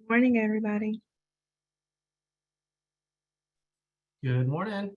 Morning, everybody. Good morning.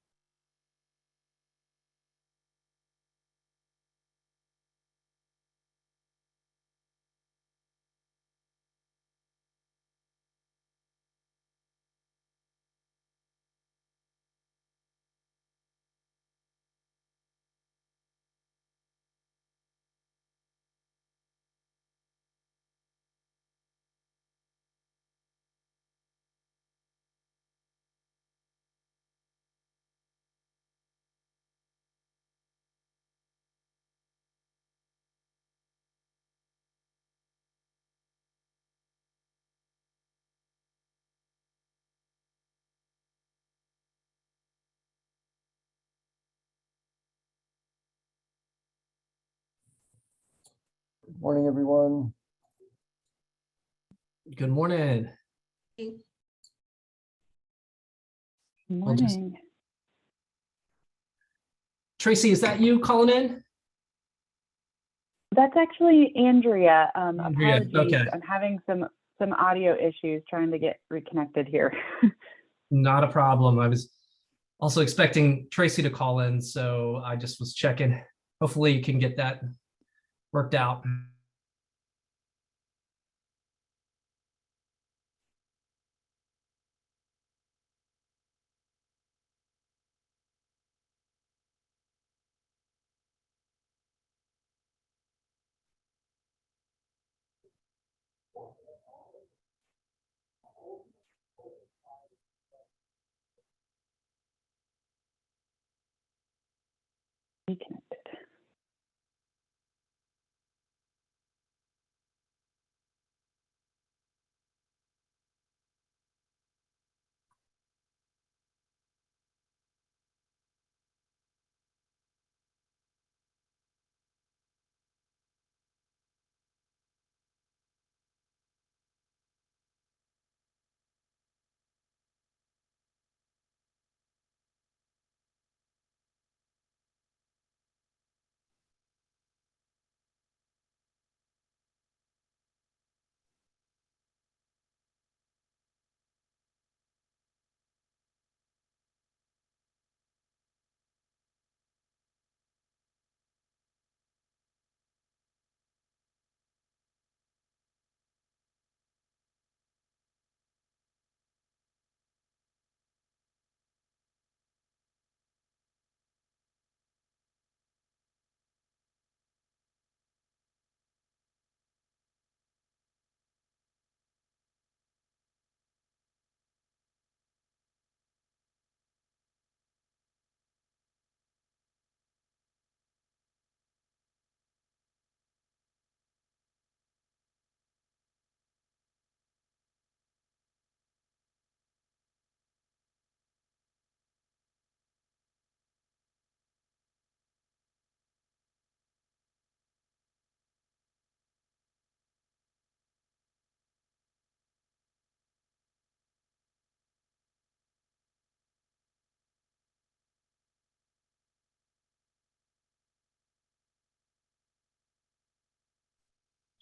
Morning, everyone. Good morning. Morning. Tracy, is that you calling in? That's actually Andrea. Andrea, Apologies. okay. I'm having some audio issues trying to get reconnected here. Not a problem. I was also expecting Tracy to call in, so I just was checking. Hopefully you can get that worked out. Reconnected.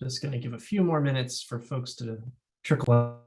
Just going to give a few more minutes for folks to trickle out.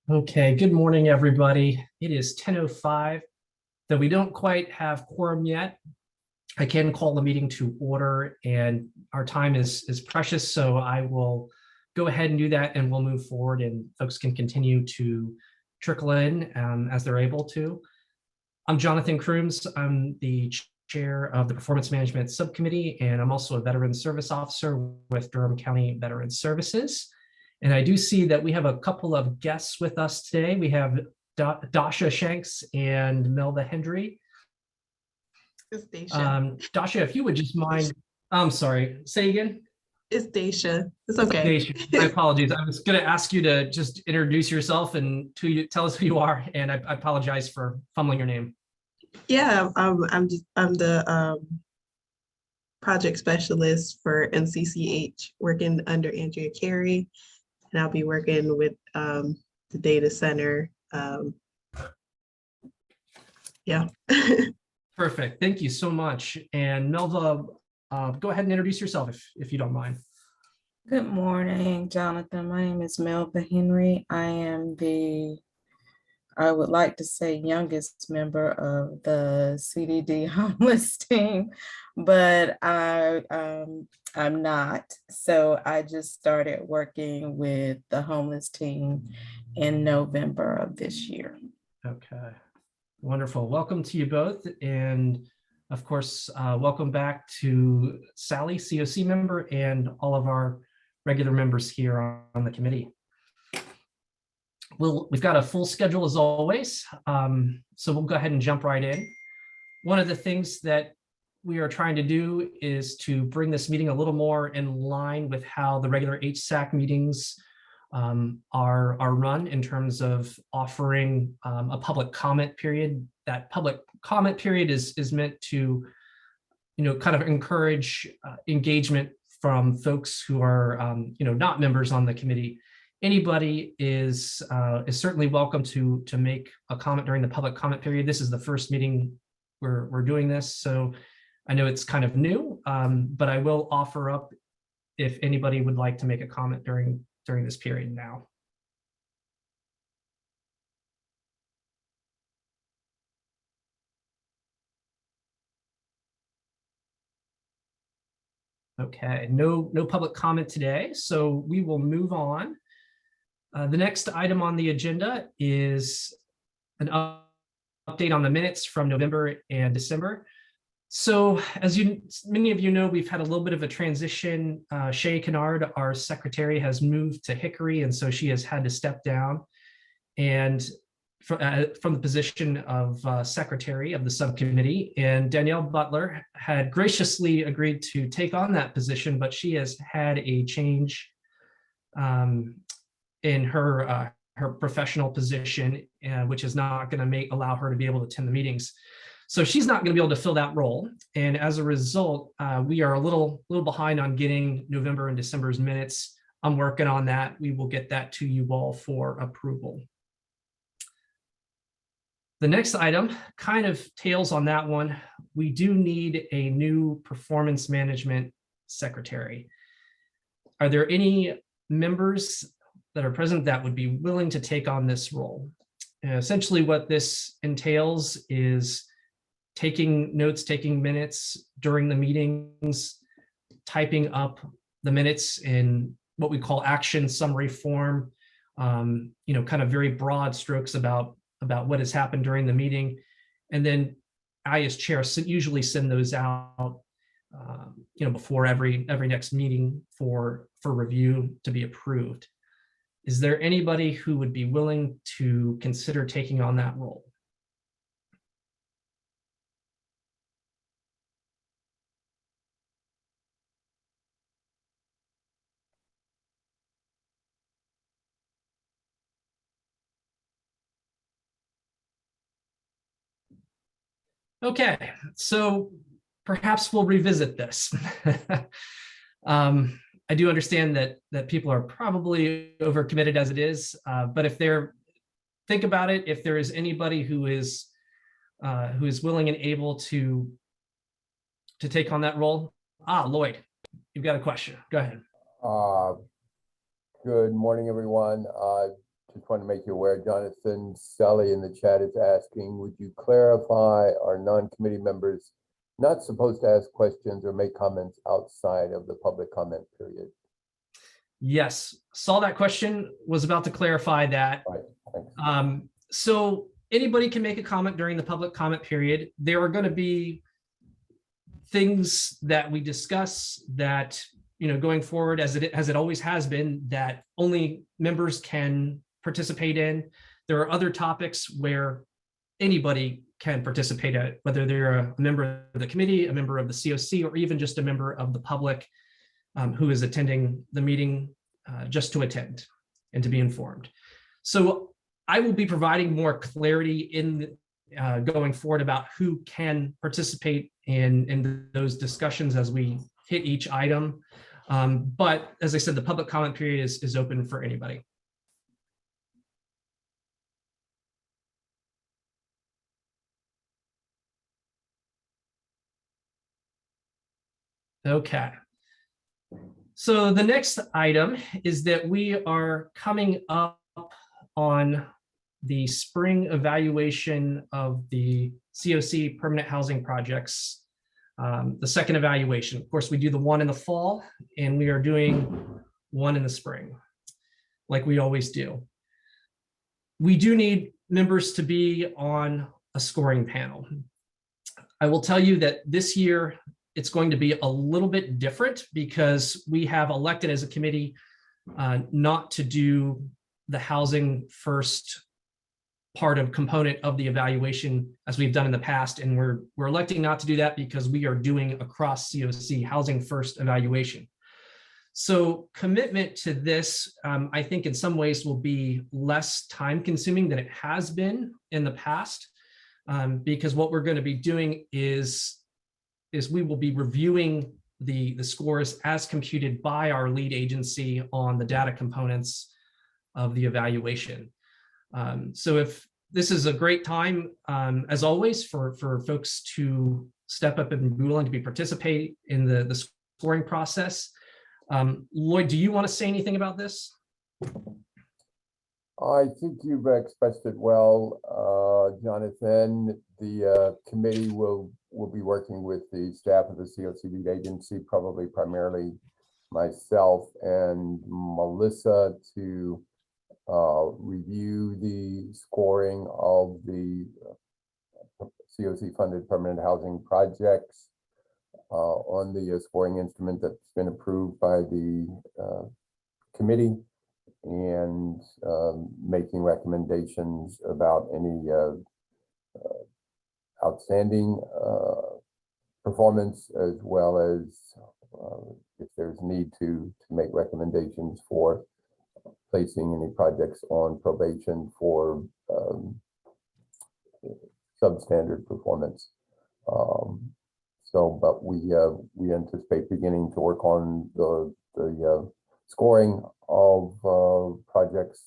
Okay, good morning, everybody. It is 10:05. Though we don't quite have quorum yet, I can call the meeting to order, and our time is precious, so I will go ahead and do that, and we'll move forward, and folks can continue to trickle in as they're able to. I'm Jonathan Crooms. I'm the chair of the Performance Management Subcommittee, and I'm also a Veteran Service Officer with Durham County Veteran Services. And I do see that we have a couple of guests with us today. We have Dasha Shanks and Melva Hendry. It's Daisha. Dasha, if you would just mind, I'm sorry, say again. It's Daisha. It's okay. Daisha, my apologies. I was going to ask you to just introduce yourself and tell us who you are, and I apologize for fumbling your name. Yeah, I'm the project specialist for NCCH, working under Andrea Carey, and I'll be working with the data center. Yeah. Perfect. Thank you so much. And Melva, go ahead and introduce yourself if you don't mind. Good morning, Jonathan. My name is Melva Henry. I would like to say youngest member of the CDD homeless team, but I'm not. So I just started working with the homeless team in November of this year. Okay, wonderful. Welcome to you both. And of course, welcome back to Sally, COC member, and all of our regular members here on the committee. We've got a full schedule as always, so we'll go ahead and jump right in. One of the things that we are trying to do is to bring this meeting a little more in line with how the regular HSAC meetings are run, in terms of offering a public comment period. That public comment period is meant to, kind of encourage engagement from folks who are, not members on the committee. Anybody is certainly welcome to make a comment during the public comment period. This is the first meeting we're doing this, so I know it's kind of new, but I will offer up if anybody would like to make a comment during this period now. Okay, no public comment today, so we will move on. The next item on the agenda is an update on the minutes from November and December. So as many of you know, we've had a little bit of a transition. Shay Kennard, our secretary, has moved to Hickory, and so she has had to step down and from the position of secretary of the subcommittee. And Danielle Butler had graciously agreed to take on that position, but she has had a change in her professional position, which is not going to allow her to be able to attend the meetings. So she's not going to be able to fill that role. And as a result, we are a little behind on getting November and December's minutes. I'm working on that. We will get that to you all for approval. The next item kind of tails on that one. We do need a new performance management secretary. Are there any members that are present that would be willing to take on this role? Essentially what this entails is taking notes, taking minutes during the meetings, typing up the minutes in what we call action summary form, kind of very broad strokes about what has happened during the meeting. And then I, as chair, usually send those out before every next meeting for review to be approved. Is there anybody who would be willing to consider taking on that role? Okay, so perhaps we'll revisit this. I do understand that people are probably overcommitted as it is, but think about it, if there is anybody who is willing and able to take on that role. Lloyd, you've got a question. Go ahead. Good morning, everyone. just want to make you aware, Jonathan Sully in the chat is asking, would you clarify, are non-committee members not supposed to ask questions or make comments outside of the public comment period? Yes, saw that question, was about to clarify that. Right, thanks. So anybody can make a comment during the public comment period. There are going to be things that we discuss that, going forward, as it always has been, that only members can participate in. There are other topics where anybody can participate at, whether they're a member of the committee, a member of the COC, or even just a member of the public who is attending the meeting just to attend and to be informed. So I will be providing more clarity in going forward about who can participate in those discussions as we hit each item. But as I said, the public comment period is open for anybody. Okay. So the next item is that we are coming up on the spring evaluation of the COC permanent housing projects, the second evaluation. Of course, we do the one in the fall, and we are doing one in the spring, like we always do. We do need members to be on a scoring panel. I will tell you that this year, it's going to be a little bit different because we have elected as a committee not to do the housing first component of the evaluation as we've done in the past. And we're electing not to do that because we are doing across COC housing first evaluation. So commitment to this, I think in some ways will be less time consuming than it has been in the past, because what we're going to be doing is we will be reviewing the scores as computed by our lead agency on the data components of the evaluation. So if this is a great time, as always, for folks to step up and be willing to be participate in the scoring process. Lloyd, do you want to say anything about this? I think you've expressed it well, Jonathan. The committee will be working with the staff of the COC lead agency, probably primarily myself and Melissa, to review the scoring of the COC funded permanent housing projects on the scoring instrument that's been approved by the committee, and making recommendations about any outstanding performance, as well as if there's need to make recommendations for placing any projects on probation for substandard performance. But we anticipate beginning to work on the scoring of projects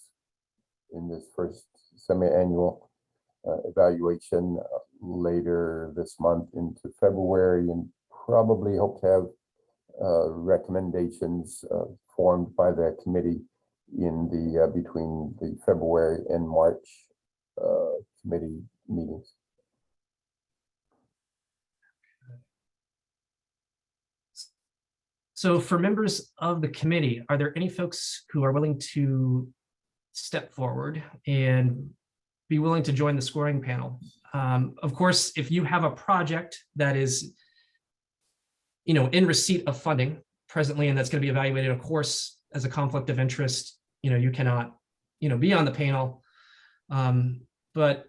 in this first semi-annual evaluation later this month into February, and probably hope to have recommendations formed by the committee in the between the February and March committee meetings. So for members of the committee, are there any folks who are willing to step forward and be willing to join the scoring panel? Of course, if you have a project that is, in receipt of funding presently, and that's going to be evaluated, of course, as a conflict of interest, you cannot, be on the panel. But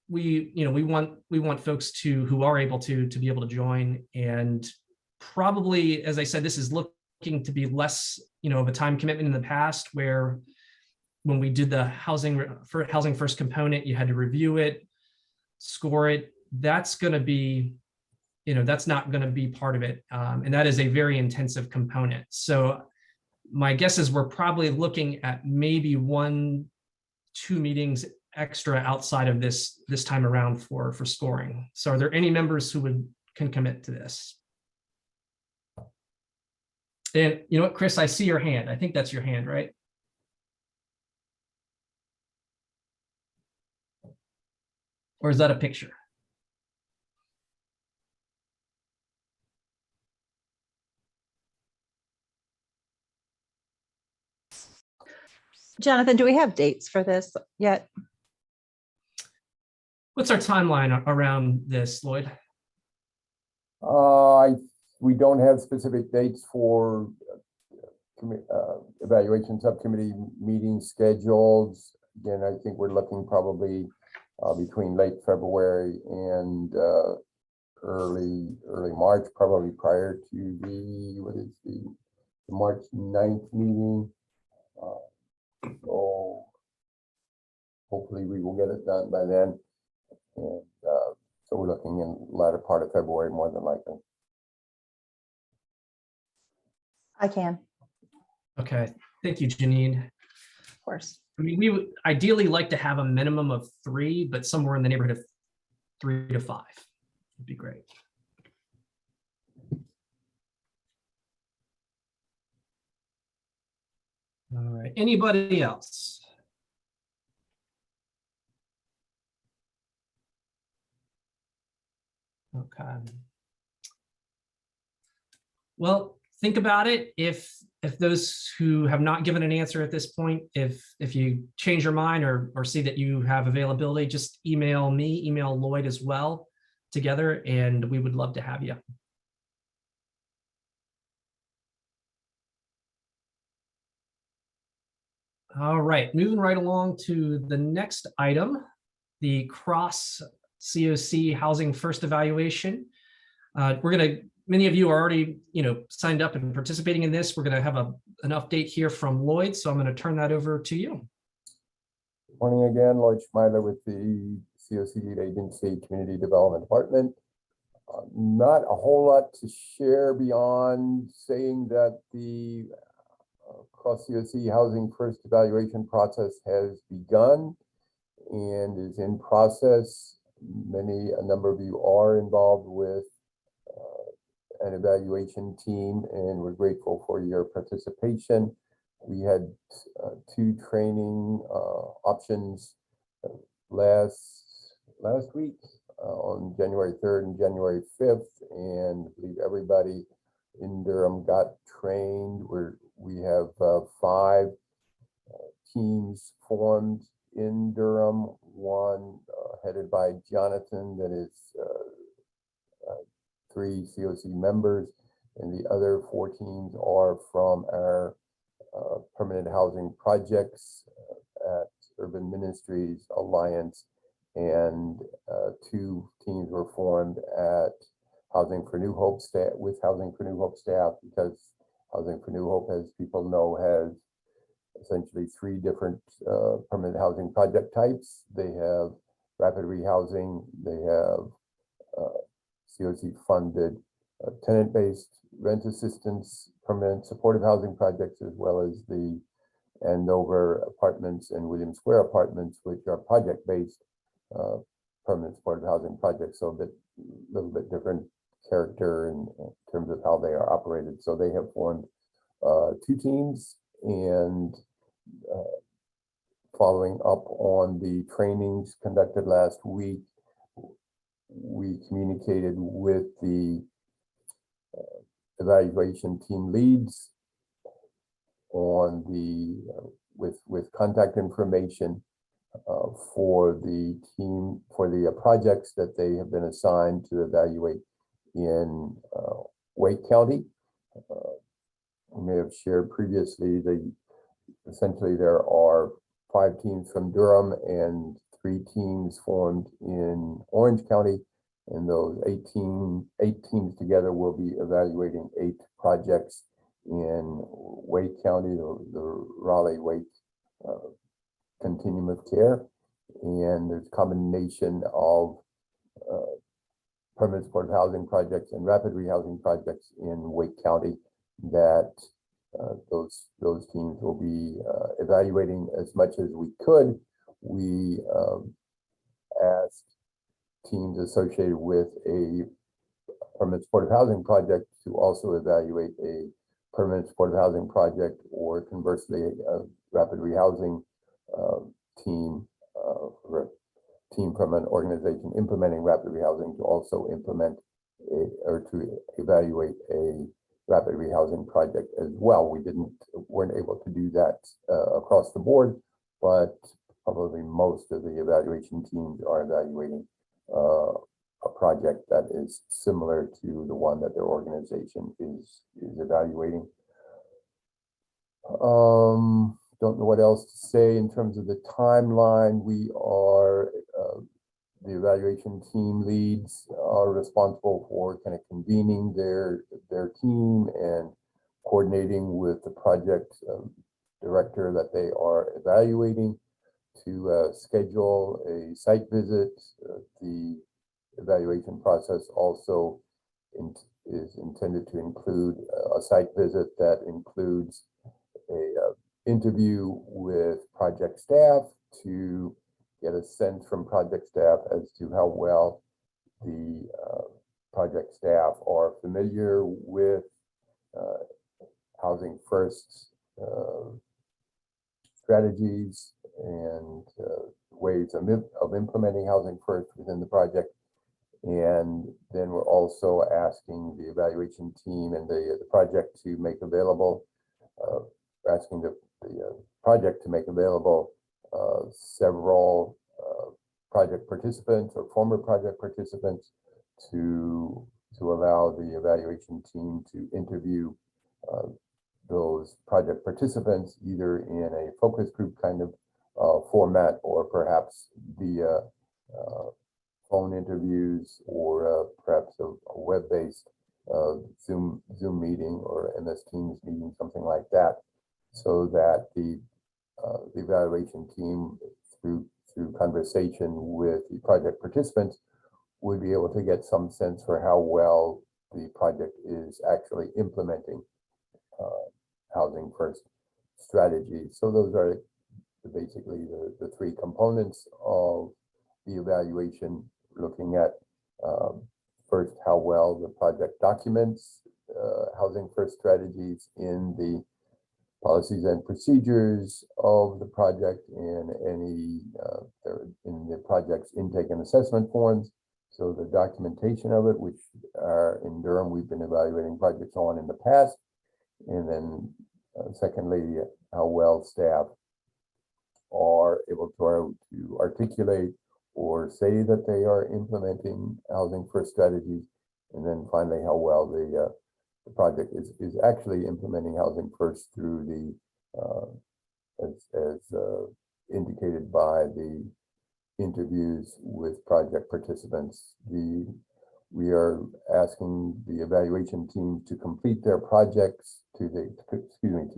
we want folks who are able to be able to join. And probably, as I said, this is looking to be less, of a time commitment in the past, where when we did the housing first component, you had to review it, score it. That's going to be, that's not going to be part of it. And that is a very intensive component. So my guess is we're probably looking at maybe 1-2 meetings extra outside of this time around for scoring. So are there any members who can commit to this? And you know what, Chris, I see your hand. I think that's your hand, right? Or is that a picture? Jonathan, do we have dates for this yet? What's our timeline around this, Lloyd? We don't have specific dates for evaluation subcommittee meetings scheduled. Again, I think we're looking probably between late February and early March, probably prior to the March 9th meeting. So hopefully we will get it done by then. And so we're looking in latter part of February more than likely. I can, Okay, thank you, Janine. of course. I mean, we would ideally like to have a minimum of 3, but somewhere in the neighborhood of 3 to 5 would be great. All right, anybody else? Okay. Well, think about it. If those who have not given an answer at this point, if you change your mind or see that you have availability, just email me, email Lloyd as well together, and we would love to have you. All right, moving right along to the next item, the cross COC housing first evaluation. Many of you are already, signed up and participating in this. We're going to have an update here from Lloyd, so I'm going to turn that over to you. Morning again, Lloyd Schmeiler with the COC Lead Agency Community Development Department. Not a whole lot to share beyond saying that the cross COC housing first evaluation process has begun and is in process. A number of you are involved with an evaluation team, and we're grateful for your participation. We had 2 training options last week on January 3rd and January 5th, and I believe everybody in Durham got trained. We have 5 teams formed in Durham, one headed by Jonathan that is 3 COC members, and the other 4 teams are from our permanent housing projects at Urban Ministries Alliance, and 2 teams were formed at Housing for New Hope staff because Housing for New Hope, as people know, has essentially 3 different permanent housing project types. They have rapid rehousing, they have COC funded tenant-based rent assistance, permanent supportive housing projects, as well as the Andover apartments and William Square apartments, which are project-based permanent supportive housing projects. So a little bit different character in terms of how they are operated. So they have formed 2 teams, and following up on the trainings conducted last week, we communicated with the evaluation team leads on the with contact information for the team for the projects that they have been assigned to evaluate in Wake County. We may have shared previously, essentially there are 5 teams from Durham and 3 teams formed in Orange County, and those 8 teams together will be evaluating 8 projects in Wake County, the Raleigh-Wake continuum of care. And there's a combination of permanent supportive housing projects and rapid rehousing projects in Wake County that those teams will be evaluating as much as we could. We asked teams associated with a permanent supportive housing project to also evaluate a permanent supportive housing project, or conversely, a rapid rehousing team, team from an organization implementing rapid rehousing to also implement or to evaluate a rapid rehousing project as well. We weren't able to do that across the board, but probably most of the evaluation teams are evaluating a project that is similar to the one that their organization is evaluating. Don't know what else to say in terms of the timeline. We are the evaluation team leads are responsible for kind of convening their team and coordinating with the project director that they are evaluating to schedule a site visit. The evaluation process also is intended to include a site visit that includes a interview with project staff to get a sense from project staff as to how well the project staff are familiar with Housing First strategies and ways of implementing Housing First within the project. And then we're also asking the evaluation team and the project to make available, asking the project to make available several project participants or former project participants to allow the evaluation team to interview those project participants either in a focus group kind of format or perhaps via phone interviews or perhaps a web-based Zoom meeting or MS Teams meeting, something like that, so that the evaluation team through conversation with the project participants would be able to get some sense for how well the project is actually implementing Housing First strategy. So those are basically the three components of the evaluation, looking at first how well the project documents Housing First strategies in the policies and procedures of the project and any in the project's intake and assessment forms. So the documentation of it, which are in Durham, we've been evaluating projects on in the past. And then secondly, how well staff are able to articulate or say that they are implementing Housing First strategies. And then finally, how well the project is actually implementing Housing First through the, as indicated by the interviews with project participants. We are asking the evaluation team to complete their projects, to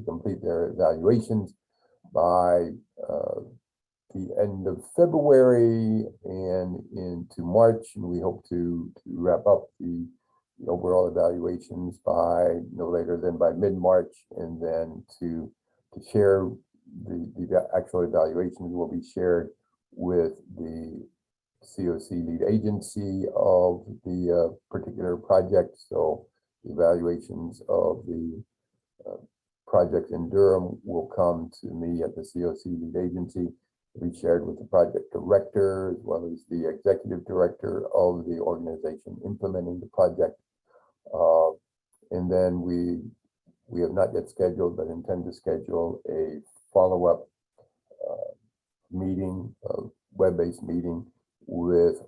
complete their evaluations by the end of February and into March, and we hope to wrap up the overall evaluations by no later than by mid-March, and then to share the actual evaluations will be shared with the COC lead agency of the particular project. So the evaluations of the project in Durham will come to me at the COC lead agency, be shared with the project director as well as the executive director of the organization implementing the project. And then we have not yet scheduled, but intend to schedule a follow-up meeting, a web-based meeting with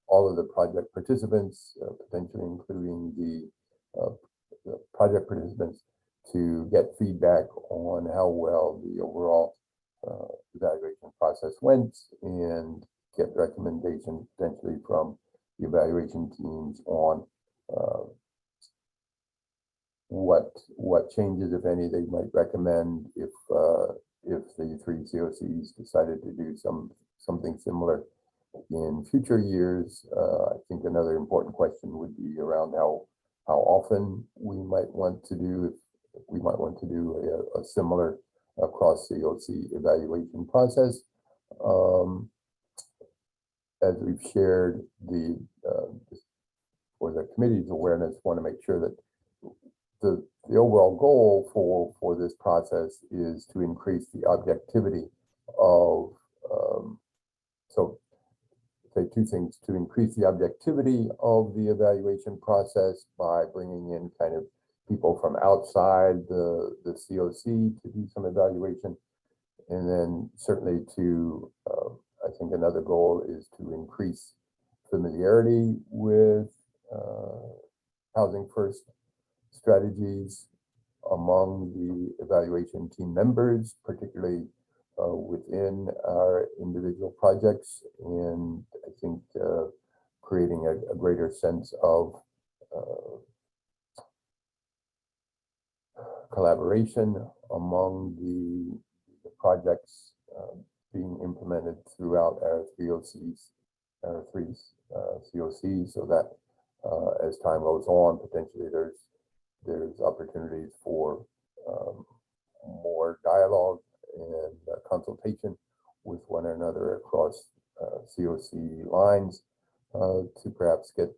all of the project participants, potentially including the project participants, to get feedback on how well the overall evaluation process went and get recommendations potentially from the evaluation teams on what changes, if any, they might recommend if the three COCs decided to do something similar in future years. I think another important question would be around how often we might want to do, if we might want to do a similar cross COC evaluation process. As we've shared, for the committee's awareness, want to make sure that the overall goal for this process is to increase the objectivity of, so say two things: to increase the objectivity of the evaluation process by bringing in kind of people from outside the COC to do some evaluation. And then certainly to, I think another goal is to increase familiarity with Housing First strategies among the evaluation team members, particularly within our individual projects. And I think creating a greater sense of collaboration among the projects being implemented throughout our three COCs, so that as time goes on, potentially there's opportunities for more dialogue and consultation with one another across COC lines to perhaps get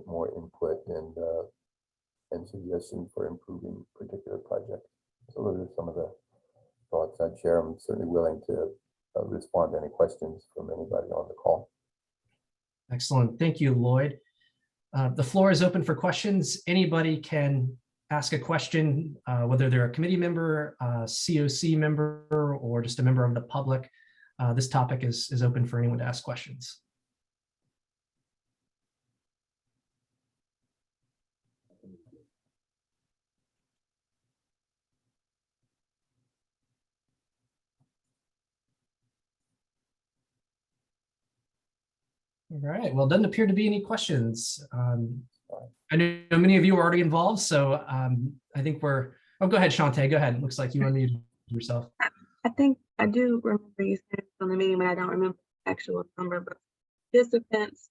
more input and suggestions for improving particular projects. So those are some of the thoughts I'd share. I'm certainly willing to respond to any questions from anybody on the call. Excellent. Thank you, Lloyd. The floor is open for questions. Anybody can ask a question, whether they're a committee member, a COC member, or just a member of the public. This topic is open for anyone to ask questions. All right, well, doesn't appear to be any questions. I know many of you are already involved, so I think we're, oh, go ahead, Shantae, go ahead. Looks like you unmuted yourself. I think I do remember you said on the meeting, but I don't remember the actual number, but participants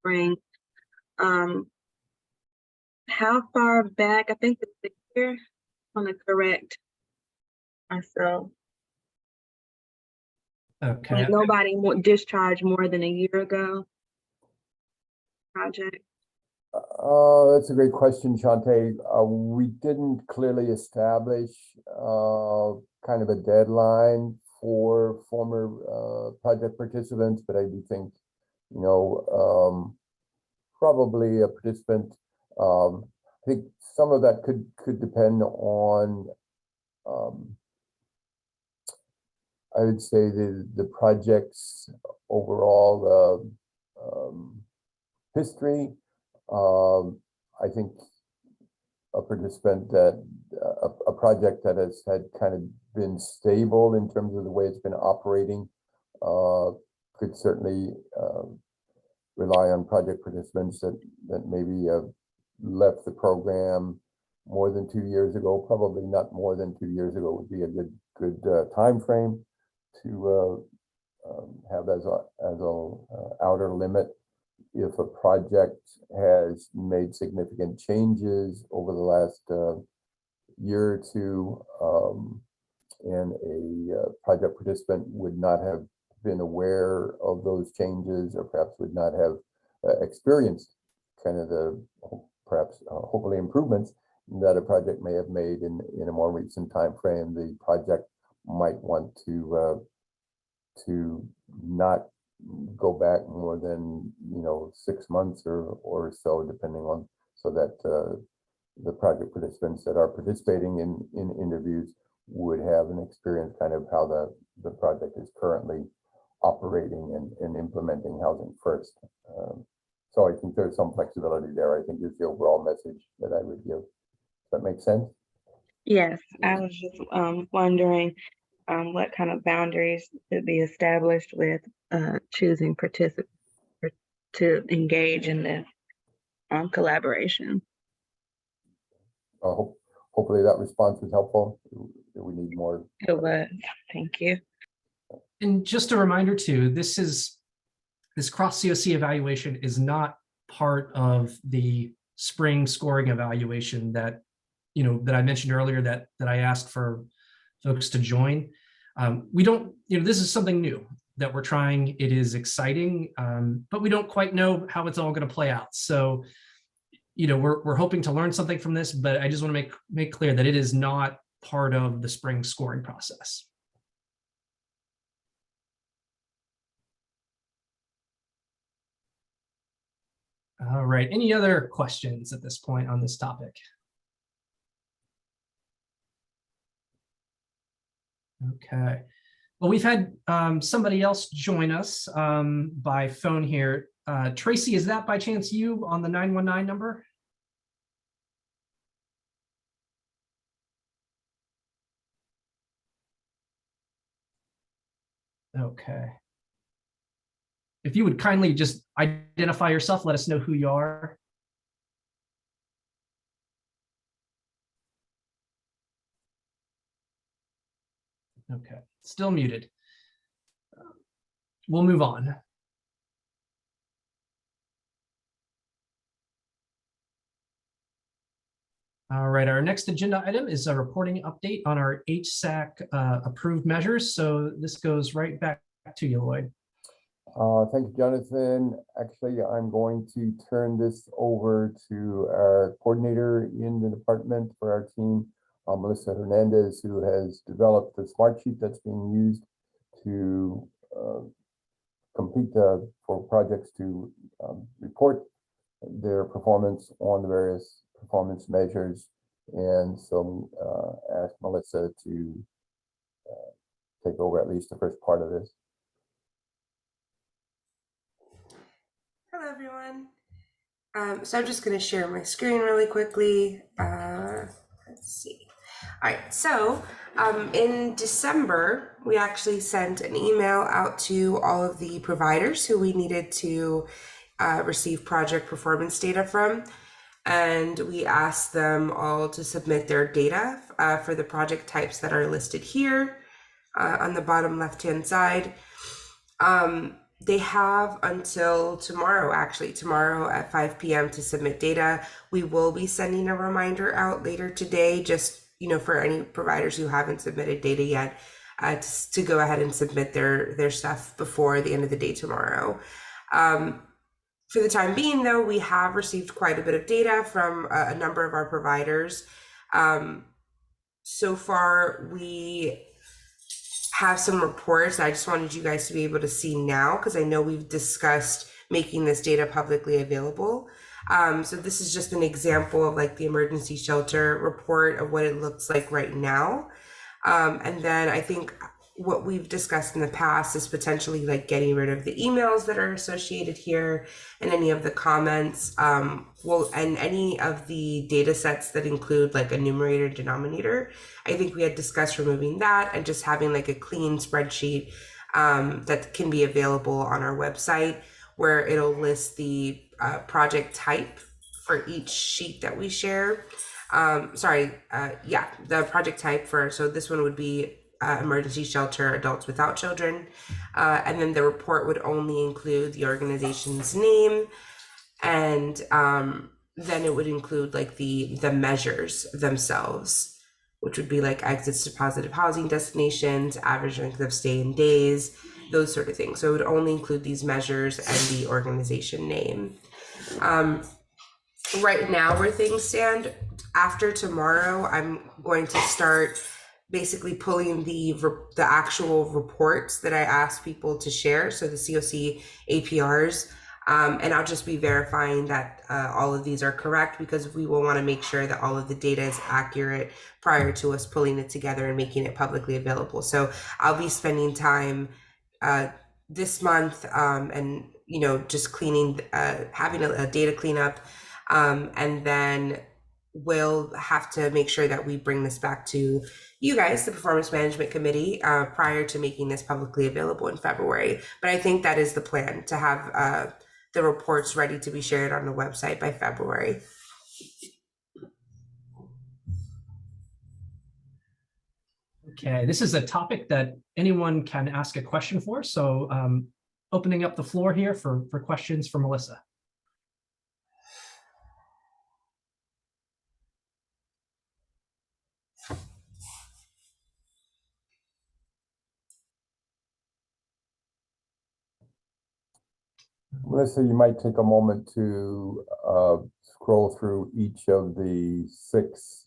spring, how far back? I think it's a year. I want to correct myself. Okay. Like nobody discharged more than a year ago. Project. That's a great question, Shantae. We didn't clearly establish kind of a deadline for former project participants, but I do think, you know, probably a participant. I think some of that could depend on, I would say the project's overall history. I think a participant that a project that has had kind of been stable in terms of the way it's been operating could certainly rely on project participants that maybe left the program more than 2 years ago. Probably not more than 2 years ago would be a good time frame to have as a outer limit. If a project has made significant changes over the last year or two, and a project participant would not have been aware of those changes, or perhaps would not have experienced kind of the perhaps hopefully improvements that a project may have made in a more recent time frame, the project might want to not go back more than 6 months or so, depending on, so that the project participants that are participating in interviews would have an experience kind of how the project is currently operating and implementing Housing First. So I think there's some flexibility there. I think is the overall message that I would give. Does that make sense? Yes, I was just wondering what kind of boundaries should be established with choosing participants to engage in this collaboration. Hopefully that response was helpful. Do we need more? It was. Thank you. And just a reminder too, this cross COC evaluation is not part of the spring scoring evaluation that I mentioned earlier that I asked for folks to join. We don't, this is something new that we're trying. It is exciting, but we don't quite know how it's all going to play out. So, we're hoping to learn something from this, but I just want to make clear that it is not part of the spring scoring process. All right, any other questions at this point on this topic? Okay, well, we've had somebody else join us by phone here. Tracy, is that by chance you on the 919 number? Okay. If you would kindly just identify yourself, let us know who you are. Okay, still muted. We'll move on. All right, our next agenda item is a reporting update on our HSAC approved measures. So this goes right back to you, Lloyd. Thank you, Jonathan. Actually, I'm going to turn this over to our coordinator in the department for our team, Melissa Hernandez, who has developed the smart sheet that's being used to complete for projects to report their performance on the various performance measures. And so ask Melissa to take over at least the first part of this. Hello, everyone. So I'm just going to share my screen really quickly. Let's see. All right. So in December, we actually sent an email out to all of the providers who we needed to receive project performance data from. And we asked them all to submit their data for the project types that are listed here on the bottom left-hand side. They have until tomorrow, actually tomorrow at 5 p.m. to submit data. We will be sending a reminder out later today, just, for any providers who haven't submitted data yet, to go ahead and submit their stuff before the end of the day tomorrow. For the time being, though, we have received quite a bit of data from a number of our providers. So far, we have some reports I just wanted you guys to be able to see now, because I know we've discussed making this data publicly available. So this is just an example of like the emergency shelter report of what it looks like right now. And then I think what we've discussed in the past is potentially like getting rid of the emails that are associated here and any of the comments. And any of the data sets that include like a numerator denominator. I think we had discussed removing that and just having like a clean spreadsheet that can be available on our website, where it'll list the project type for each sheet that we share. The project type so this one would be emergency shelter adults without children. And then the report would only include the organization's name, and then it would include like the measures themselves, which would be like exits to positive housing destinations, average length of stay in days, those sort of things. So it would only include these measures and the organization name. Right now, where things stand, after tomorrow, I'm going to start basically pulling the actual reports that I asked people to share, so the COC APRs, and I'll just be verifying that all of these are correct, because we will want to make sure that all of the data is accurate prior to us pulling it together and making it publicly available. So I'll be spending time this month and just cleaning, having a data cleanup, and then we'll have to make sure that we bring this back to you guys, the Performance Management Committee, prior to making this publicly available in February. But I think that is the plan, to have the reports ready to be shared on the website by February. Okay, this is a topic that anyone can ask a question for. So opening up the floor here for questions for Melissa. Melissa, you might take a moment to scroll through each of the 6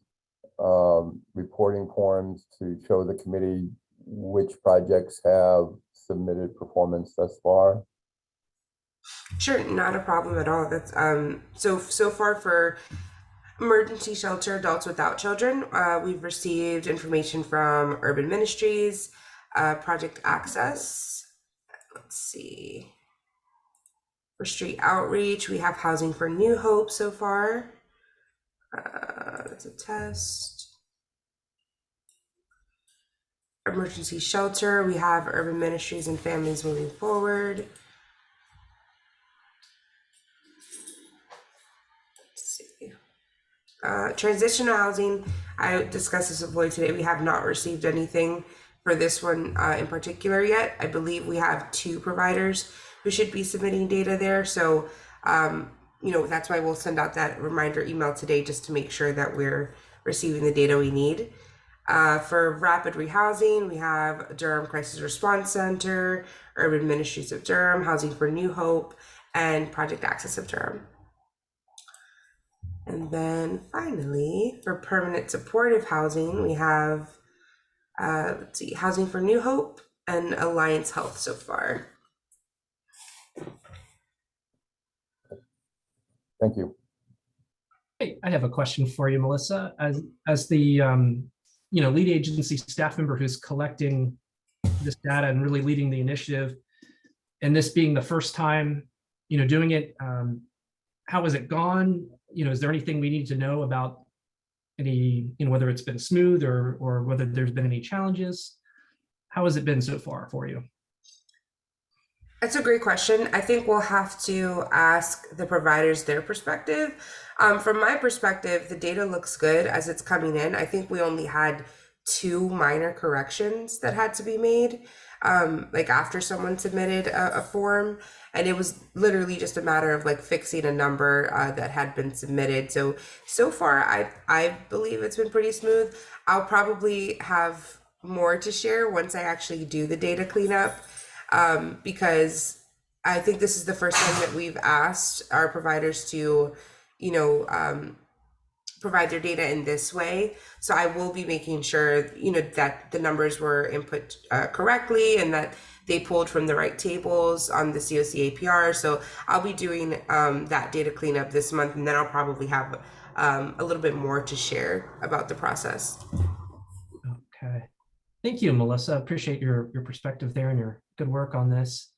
reporting forms to show the committee which projects have submitted performance thus far. Sure, not a problem at all. That's so far for emergency shelter adults without children, we've received information from Urban Ministries, Project Access. Let's see. For street outreach, we have Housing for New Hope so far. That's a test. Emergency shelter, we have Urban Ministries and Families Moving Forward. Let's see. Transitional housing, I discussed this with Lloyd today. We have not received anything for this one in particular yet. I believe we have 2 providers who should be submitting data there. So, that's why we'll send out that reminder email today just to make sure that we're receiving the data we need. For rapid rehousing, we have Durham Crisis Response Center, Urban Ministries of Durham, Housing for New Hope, and Project Access of Durham. And then finally, for permanent supportive housing, we have, Housing for New Hope and Alliance Health so far. Thank you. Hey, I have a question for you, Melissa. As the lead agency staff member who's collecting this data and really leading the initiative, and this being the first time doing it, how has it gone? Is there anything we need to know about any, whether it's been smooth or whether there's been any challenges? How has it been so far for you? That's a great question. I think we'll have to ask the providers their perspective. From my perspective, the data looks good as it's coming in. I think we only had 2 minor corrections that had to be made, after someone submitted a form, and it was literally just a matter of fixing a number that had been submitted. So far, I believe it's been pretty smooth. I'll probably have more to share once I actually do the data cleanup. Because I think this is the first time that we've asked our providers to, provide their data in this way. So I will be making sure, that the numbers were input correctly and that they pulled from the right tables on the COC APR. So I'll be doing that data cleanup this month, and then I'll probably have a little bit more to share about the process. Okay. Thank you, Melissa. Appreciate your perspective there and your good work on this.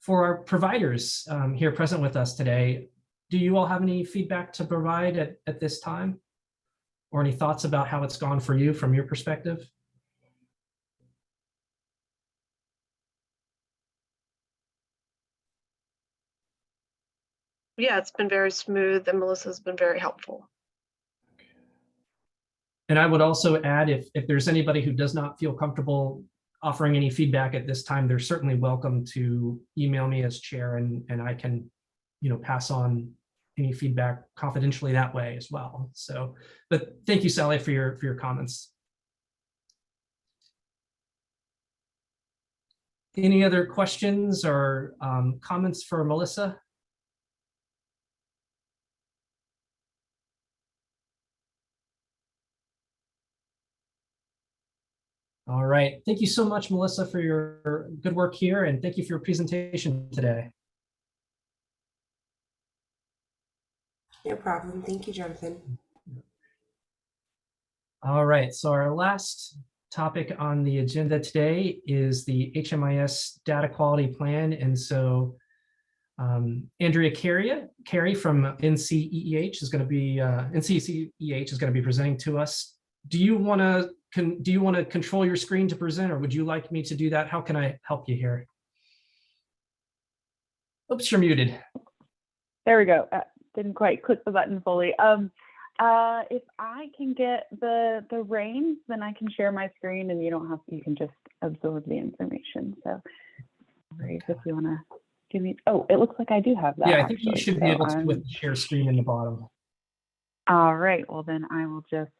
For our providers here present with us today, do you all have any feedback to provide at this time? Or any thoughts about how it's gone for you from your perspective? Yeah, it's been very smooth and Melissa's been very helpful. And I would also add, if there's anybody who does not feel comfortable offering any feedback at this time, they're certainly welcome to email me as chair, and I can, pass on any feedback confidentially that way as well. So, but thank you, Sally, for your comments. Any other questions or comments for Melissa? All right. Thank you so much, Melissa, for your good work here, and thank you for your presentation today. No problem. Thank you, Jonathan. All right. So our last topic on the agenda today is the HMIS data quality plan. And so Andrea Carey from NCEEH is going to be NCEEH is going to be presenting to us. Do you want to control your screen to present, or would you like me to do that? How can I help you here? Oops, you're muted. There we go. Didn't quite click the button fully. If I can get the reins, then I can share my screen, and you can just absorb the information. So, if you want to give me, it looks like I do have that. Yeah, I think you should be able to with the share screen in the bottom. All right. Well, then I will just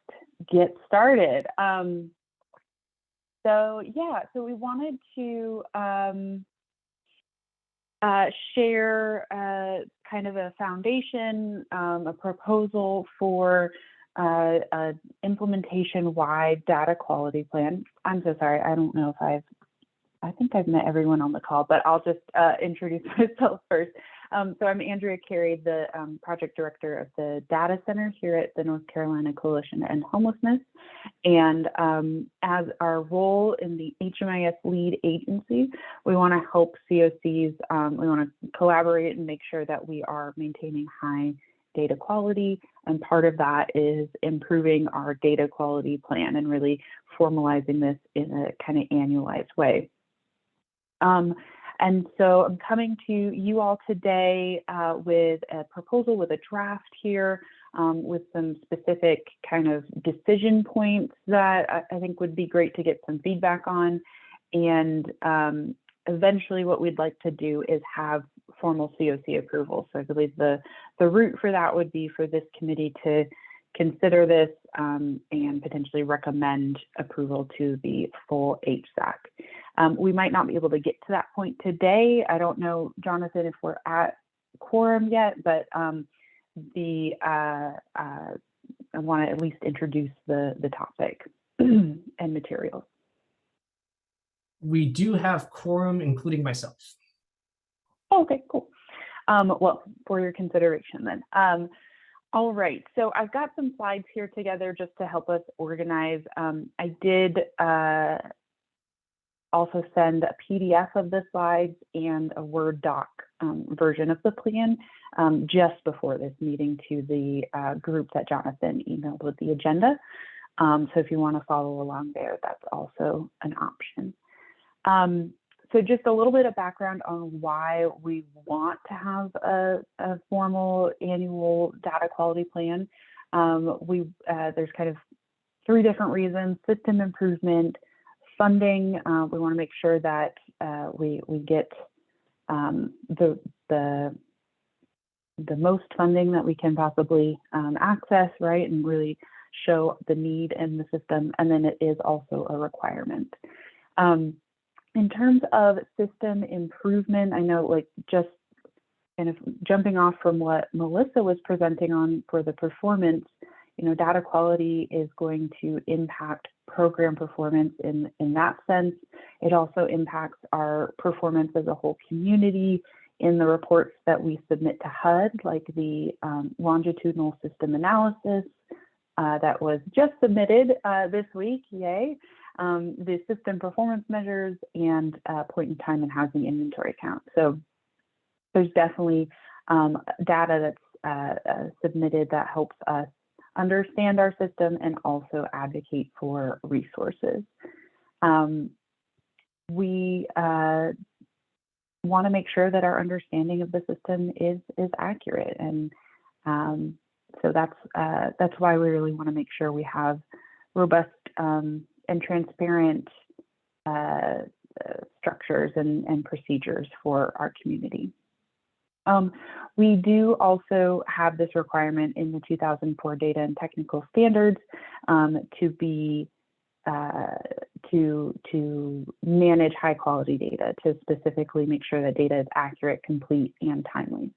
get started. So we wanted to share kind of a foundation, a proposal for an implementation-wide data quality plan. I'm so sorry. I don't know if I think I've met everyone on the call, but I'll just introduce myself first. So I'm Andrea Carey, the project director of the data center here at the North Carolina Coalition to End Homelessness. And as our role in the HMIS lead agency, we want to help COCs, we want to collaborate and make sure that we are maintaining high data quality. And part of that is improving our data quality plan and really formalizing this in a kind of annualized way. And so I'm coming to you all today with a proposal, with a draft here, with some specific kind of decision points that I think would be great to get some feedback on. And eventually what we'd like to do is have formal COC approval. So I believe the route for that would be for this committee to consider this and potentially recommend approval to the full HSAC. We might not be able to get to that point today. I don't know, Jonathan, if we're at quorum yet, but I want to at least introduce the topic and materials. We do have quorum, including myself. Okay, cool. Well, for your consideration then. All right, so I've got some slides here together just to help us organize. I did also send a PDF of the slides and a Word doc version of the plan just before this meeting to the group that Jonathan emailed with the agenda. So if you want to follow along there, that's also an option. So just a little bit of background on why we want to have a formal annual data quality plan. There's kind of three different reasons: system improvement, funding. We want to make sure that we get the most funding that we can possibly access, right, and really show the need in the system. And then it is also a requirement. In terms of system improvement, I know, like, just kind of jumping off from what Melissa was presenting on for the performance, data quality is going to impact program performance in that sense. It also impacts our performance as a whole community in the reports that we submit to HUD, like the longitudinal system analysis that was just submitted this week, yay. The system performance measures and point in time and housing inventory count. So there's definitely data that's submitted that helps us understand our system and also advocate for resources. We want to make sure that our understanding of the system is accurate, and so that's why we really want to make sure we have robust and transparent structures and procedures for our community. We do also have this requirement in the 2004 Data and Technical Standards to manage high quality data, to specifically make sure that data is accurate, complete, and timely.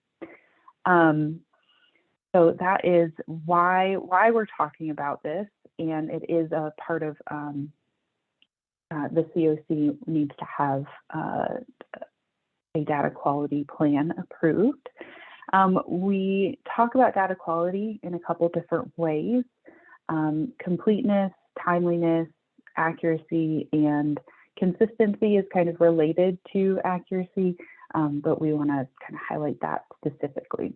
So that is why we're talking about this, and it is a part of the COC needs to have a data quality plan approved. We talk about data quality in a couple different ways: completeness, timeliness, accuracy, and consistency is kind of related to accuracy, but we want to kind of highlight that specifically.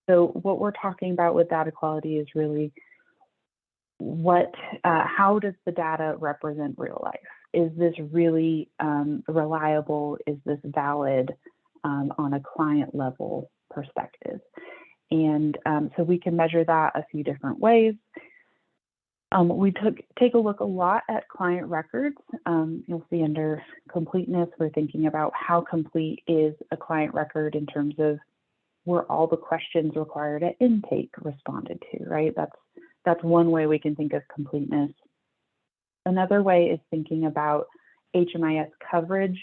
So what we're talking about with data quality is really how does the data represent real life? Is this really reliable? Is this valid on a client level perspective? And so we can measure that a few different ways. We take a look a lot at client records. You'll see under completeness, we're thinking about how complete is a client record in terms of were all the questions required at intake responded to, right? That's one way we can think of completeness. Another way is thinking about HMIS coverage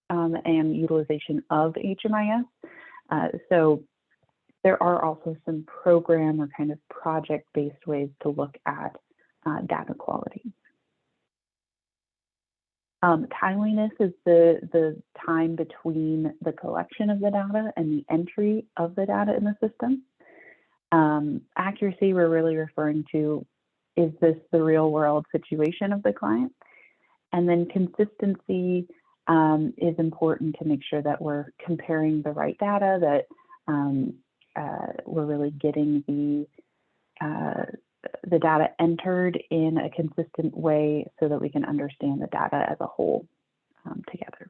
and utilization of HMIS. So there are also some program or kind of project-based ways to look at data quality. Timeliness is the time between the collection of the data and the entry of the data in the system. Accuracy, we're really referring to, is this the real world situation of the client? And then consistency is important to make sure that we're comparing the right data, that we're really getting the data entered in a consistent way so that we can understand the data as a whole together.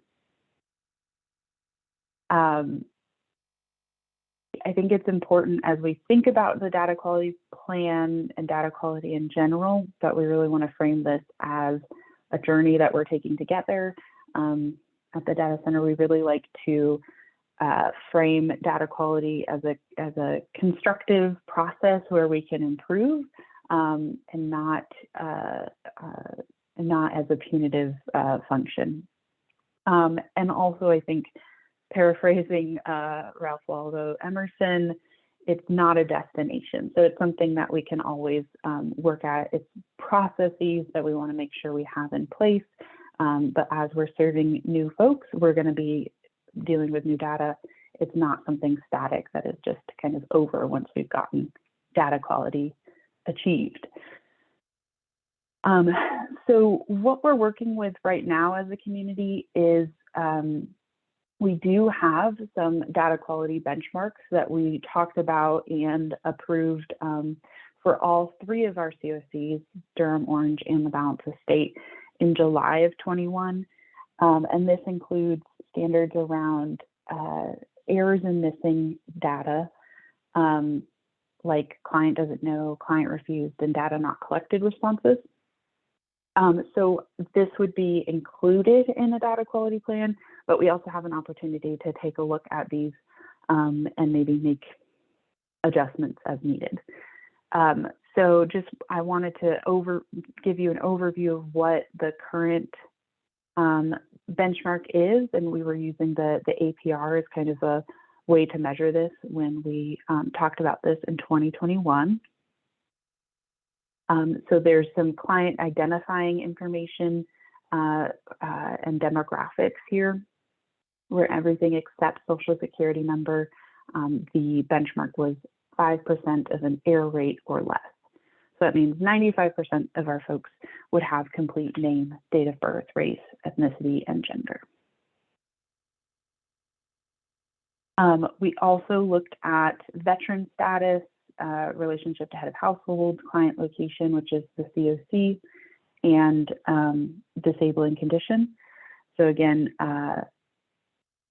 I think it's important as we think about the data quality plan and data quality in general, that we really want to frame this as a journey that we're taking together. At the data center, we really like to frame data quality as a constructive process where we can improve, and not as a punitive function. And also, I think, paraphrasing Ralph Waldo Emerson, it's not a destination. So it's something that we can always work at. It's processes that we want to make sure we have in place. But as we're serving new folks, we're going to be dealing with new data. It's not something static that is just kind of over once we've gotten data quality achieved. So what we're working with right now as a community is we do have some data quality benchmarks that we talked about and approved for all 3 of our COCs, Durham, Orange, and the balance of state, in July of 21. And this includes standards around errors and missing data, like client doesn't know, client refused, and data not collected responses. So this would be included in the data quality plan, but we also have an opportunity to take a look at these and maybe make adjustments as needed. So just, I wanted to give you an overview of what the current benchmark is, and we were using the APR as kind of a way to measure this when we talked about this in 2021. So there's some client identifying information and demographics here, where everything except Social Security number, the benchmark was 5% of an error rate or less. So that means 95% of our folks would have complete name, date of birth, race, ethnicity, and gender. We also looked at veteran status, relationship to head of household, client location, which is the COC, and disabling condition. So again,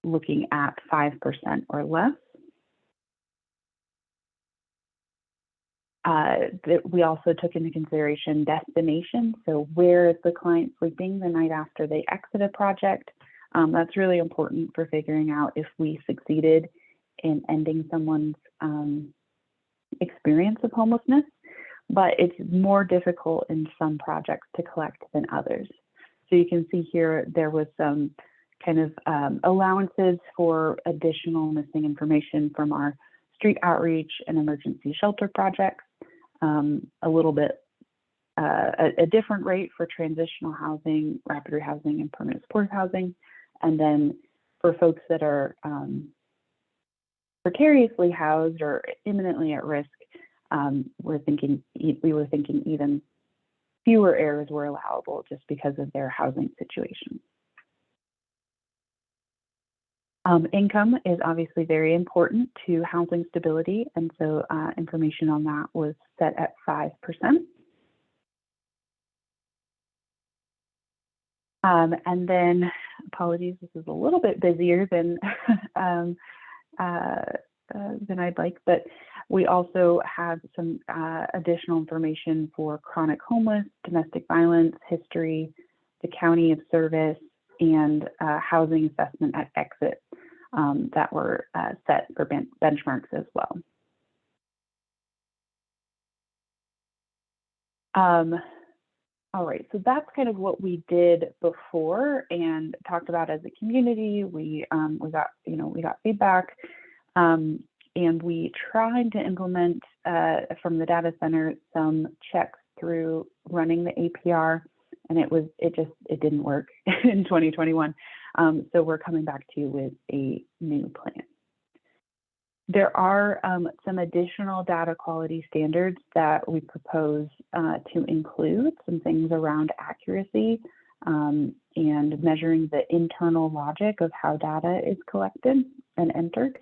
looking at 5% or less. We also took into consideration destination. So where is the client sleeping the night after they exit a project? That's really important for figuring out if we succeeded in ending someone's experience of homelessness, but it's more difficult in some projects to collect than others. So you can see here, there was some kind of allowances for additional missing information from our street outreach and emergency shelter projects, a little bit, a different rate for transitional housing, rapid rehousing, and permanent support housing. And then for folks that are precariously housed or imminently at risk, we were thinking even fewer errors were allowable just because of their housing situation. Income is obviously very important to housing stability, and so information on that was set at 5%. And then, apologies, this is a little bit busier than I'd like, but we also have some additional information for chronic homeless, domestic violence, history, the county of service, and housing assessment at exit that were set for benchmarks as well. All right, so that's kind of what we did before and talked about as a community. We got feedback, and we tried to implement from the data center some checks through running the APR and it didn't work in 2021. So we're coming back to you with a new plan. There are some additional data quality standards that we propose to include, some things around accuracy and measuring the internal logic of how data is collected and entered.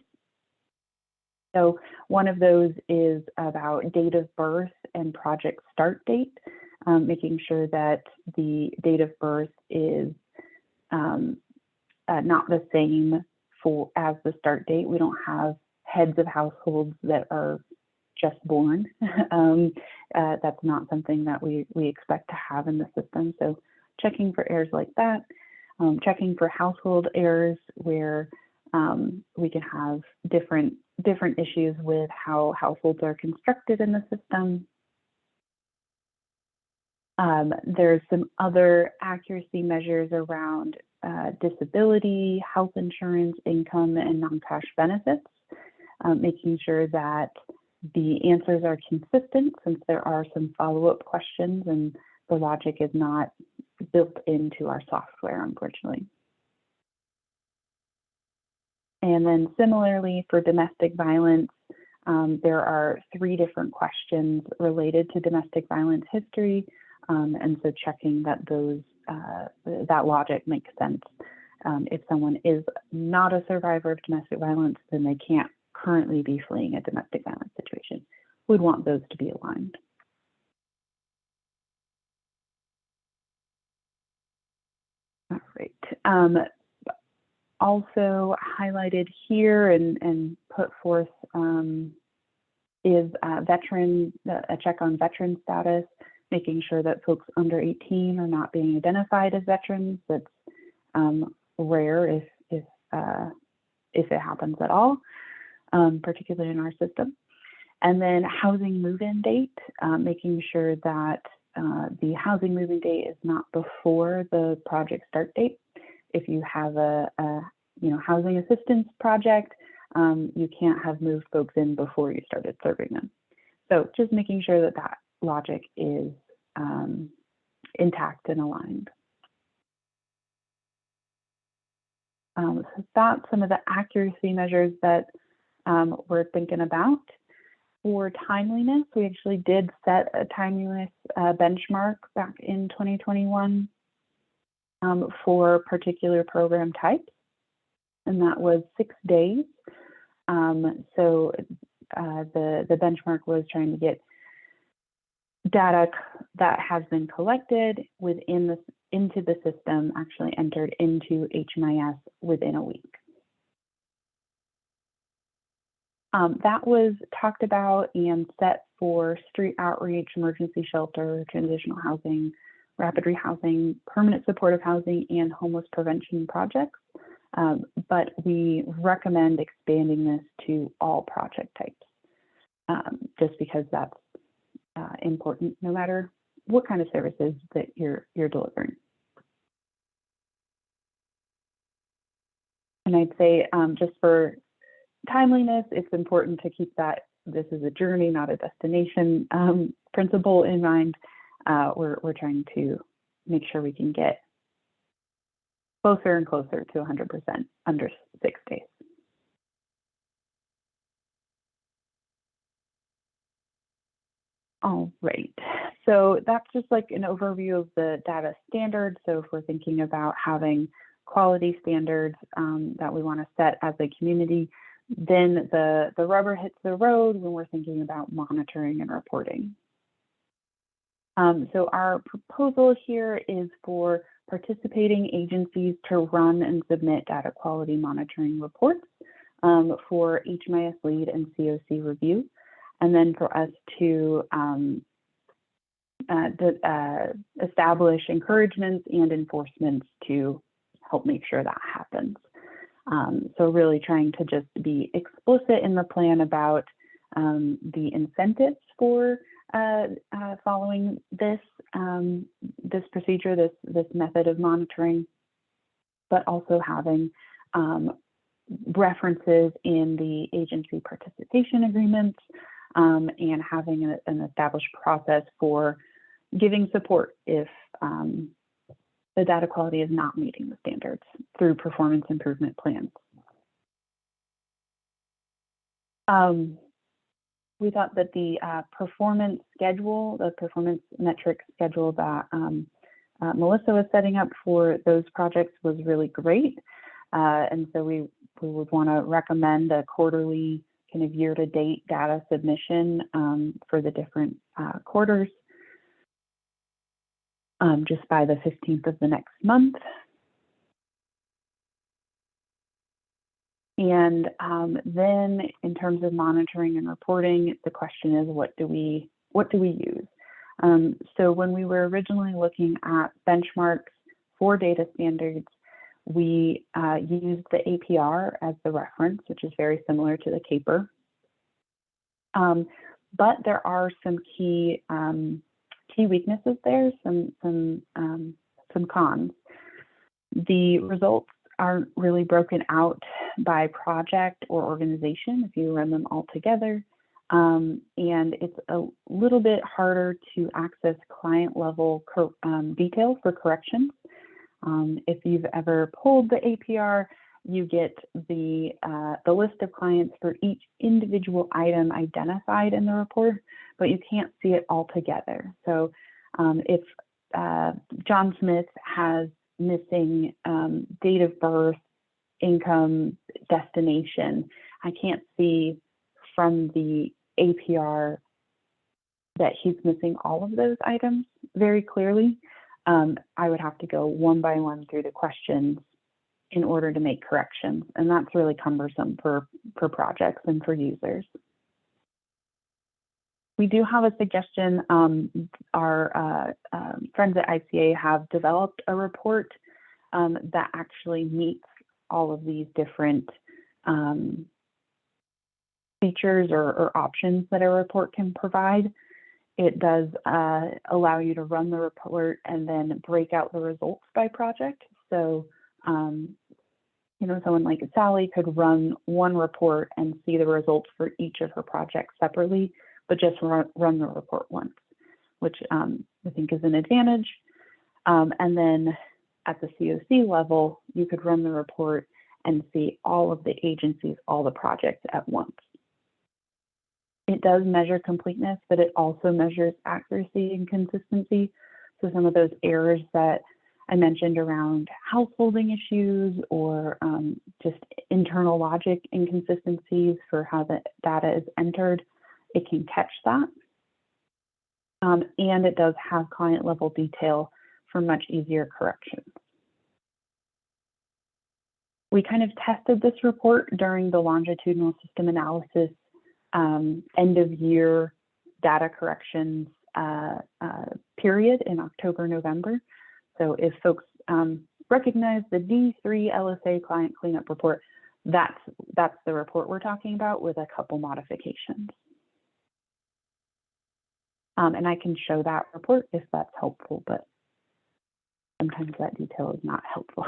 So one of those is about date of birth and project start date, making sure that the date of birth is not the same as the start date. We don't have heads of households that are just born. That's not something that we expect to have in the system. So checking for errors like that, checking for household errors where we can have different issues with how households are constructed in the system. There's some other accuracy measures around disability, health insurance, income, and non-cash benefits, making sure that the answers are consistent since there are some follow-up questions and the logic is not built into our software, unfortunately. And then similarly for domestic violence, there are 3 different questions related to domestic violence history. And so checking that that logic makes sense. If someone is not a survivor of domestic violence, then they can't currently be fleeing a domestic violence situation. We'd want those to be aligned. All right. Also highlighted here and put forth is a check on veteran status, making sure that folks under 18 are not being identified as veterans. That's rare if it happens at all, particularly in our system. And then housing move-in date, making sure that the housing move-in date is not before the project start date. If you have a housing assistance project, you can't have moved folks in before you started serving them. So just making sure that that logic is intact and aligned. So that's some of the accuracy measures that we're thinking about. For timeliness, we actually did set a timeliness benchmark back in 2021 for particular program types, and that was 6 days. So the benchmark was trying to get data that has been collected into the system actually entered into HMIS within a week. That was talked about and set for street outreach, emergency shelter, transitional housing, rapid rehousing, permanent supportive housing, and homeless prevention projects. But we recommend expanding this to all project types, just because that's important no matter what kind of services that you're delivering. And I'd say just for timeliness, it's important to keep that this is a journey, not a destination principle in mind. We're trying to make sure we can get closer and closer to 100% under 6 days. All right, so that's just like an overview of the data standards. So if we're thinking about having quality standards that we want to set as a community, then the rubber hits the road when we're thinking about monitoring and reporting. So our proposal here is for participating agencies to run and submit data quality monitoring reports for HMIS lead and COC review, and then for us to establish encouragements and enforcements to help make sure that happens. So really trying to just be explicit in the plan about the incentives for following this procedure, this method of monitoring, but also having references in the agency participation agreements and having an established process for giving support if the data quality is not meeting the standards through performance improvement plans. We thought that the performance schedule, the performance metric schedule that Melissa was setting up for those projects was really great. And so we would want to recommend a quarterly kind of year-to-date data submission for the different quarters just by the 15th of the next month. And then in terms of monitoring and reporting, the question is, what do we use? So when we were originally looking at benchmarks for data standards, we used the APR as the reference, which is very similar to the CAPER. But there are some key weaknesses there, some cons. The results aren't really broken out by project or organization if you run them all together. And it's a little bit harder to access client level detail for corrections. If you've ever pulled the APR, you get the list of clients for each individual item identified in the report, but you can't see it all together. So if John Smith has missing date of birth, income, destination, I can't see from the APR that he's missing all of those items very clearly. I would have to go one by one through the questions in order to make corrections, and that's really cumbersome for projects and for users. We do have a suggestion. Our friends at ICA have developed a report that actually meets all of these different features or options that a report can provide. It does allow you to run the report and then break out the results by project. So, someone like Sally could run one report and see the results for each of her projects separately, but just run the report once, which I think is an advantage. And then at the COC level, you could run the report and see all of the agencies, all the projects at once. It does measure completeness, but it also measures accuracy and consistency. So some of those errors that I mentioned around householding issues or just internal logic inconsistencies for how the data is entered, it can catch that. And it does have client level detail for much easier corrections. We kind of tested this report during the longitudinal system analysis end of year data corrections period in October, November. So if folks recognize the D3 LSA client cleanup report, that's the report we're talking about with a couple modifications. And I can show that report if that's helpful, but sometimes that detail is not helpful.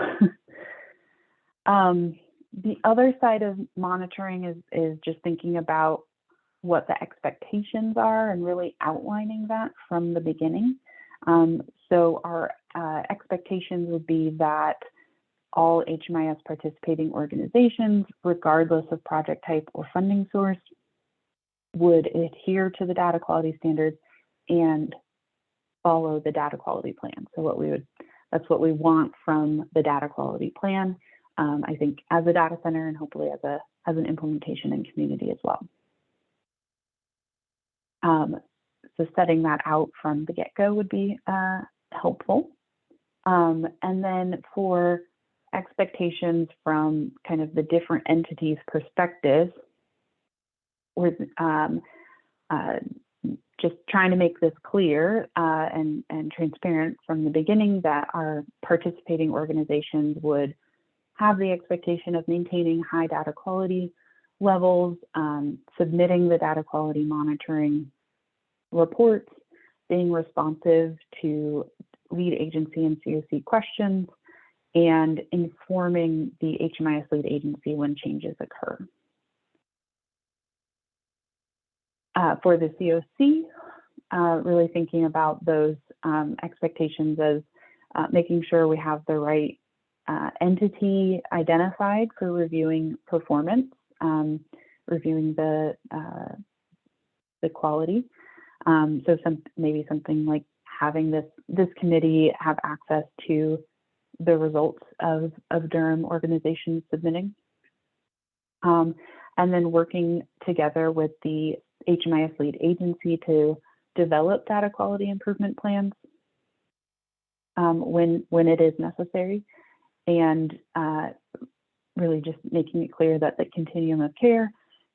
The other side of monitoring is just thinking about what the expectations are and really outlining that from the beginning. So our expectations would be that all HMIS participating organizations, regardless of project type or funding source, would adhere to the data quality standards and follow the data quality plan. So that's what we want from the data quality plan. I think as a data center and hopefully as an implementation and community as well. So setting that out from the get-go would be helpful. And then for expectations from kind of the different entities' perspectives, we're just trying to make this clear and transparent from the beginning that our participating organizations would have the expectation of maintaining high data quality levels, submitting the data quality monitoring reports, being responsive to lead agency and COC questions, and informing the HMIS lead agency when changes occur. For the COC, really thinking about those expectations as making sure we have the right entity identified for reviewing performance, reviewing the quality. So maybe something like having this committee have access to the results of Durham organizations submitting. And then working together with the HMIS lead agency to develop data quality improvement plans when it is necessary, and really just making it clear that the continuum of care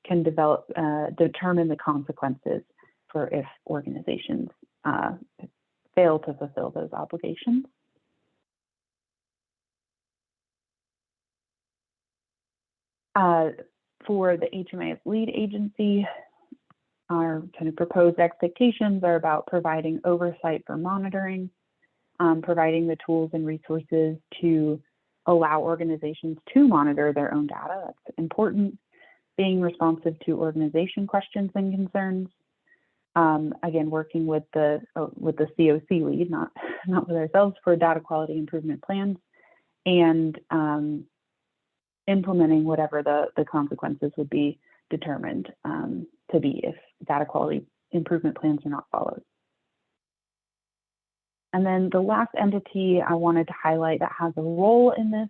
can determine the consequences for if organizations fail to fulfill those obligations. For the HMIS lead agency, our kind of proposed expectations are about providing oversight for monitoring, providing the tools and resources to allow organizations to monitor their own data. That's important. Being responsive to organization questions and concerns. Again, working with the COC lead, not with ourselves, for data quality improvement plans, and implementing whatever the consequences would be determined to be if data quality improvement plans are not followed. And then the last entity I wanted to highlight that has a role in this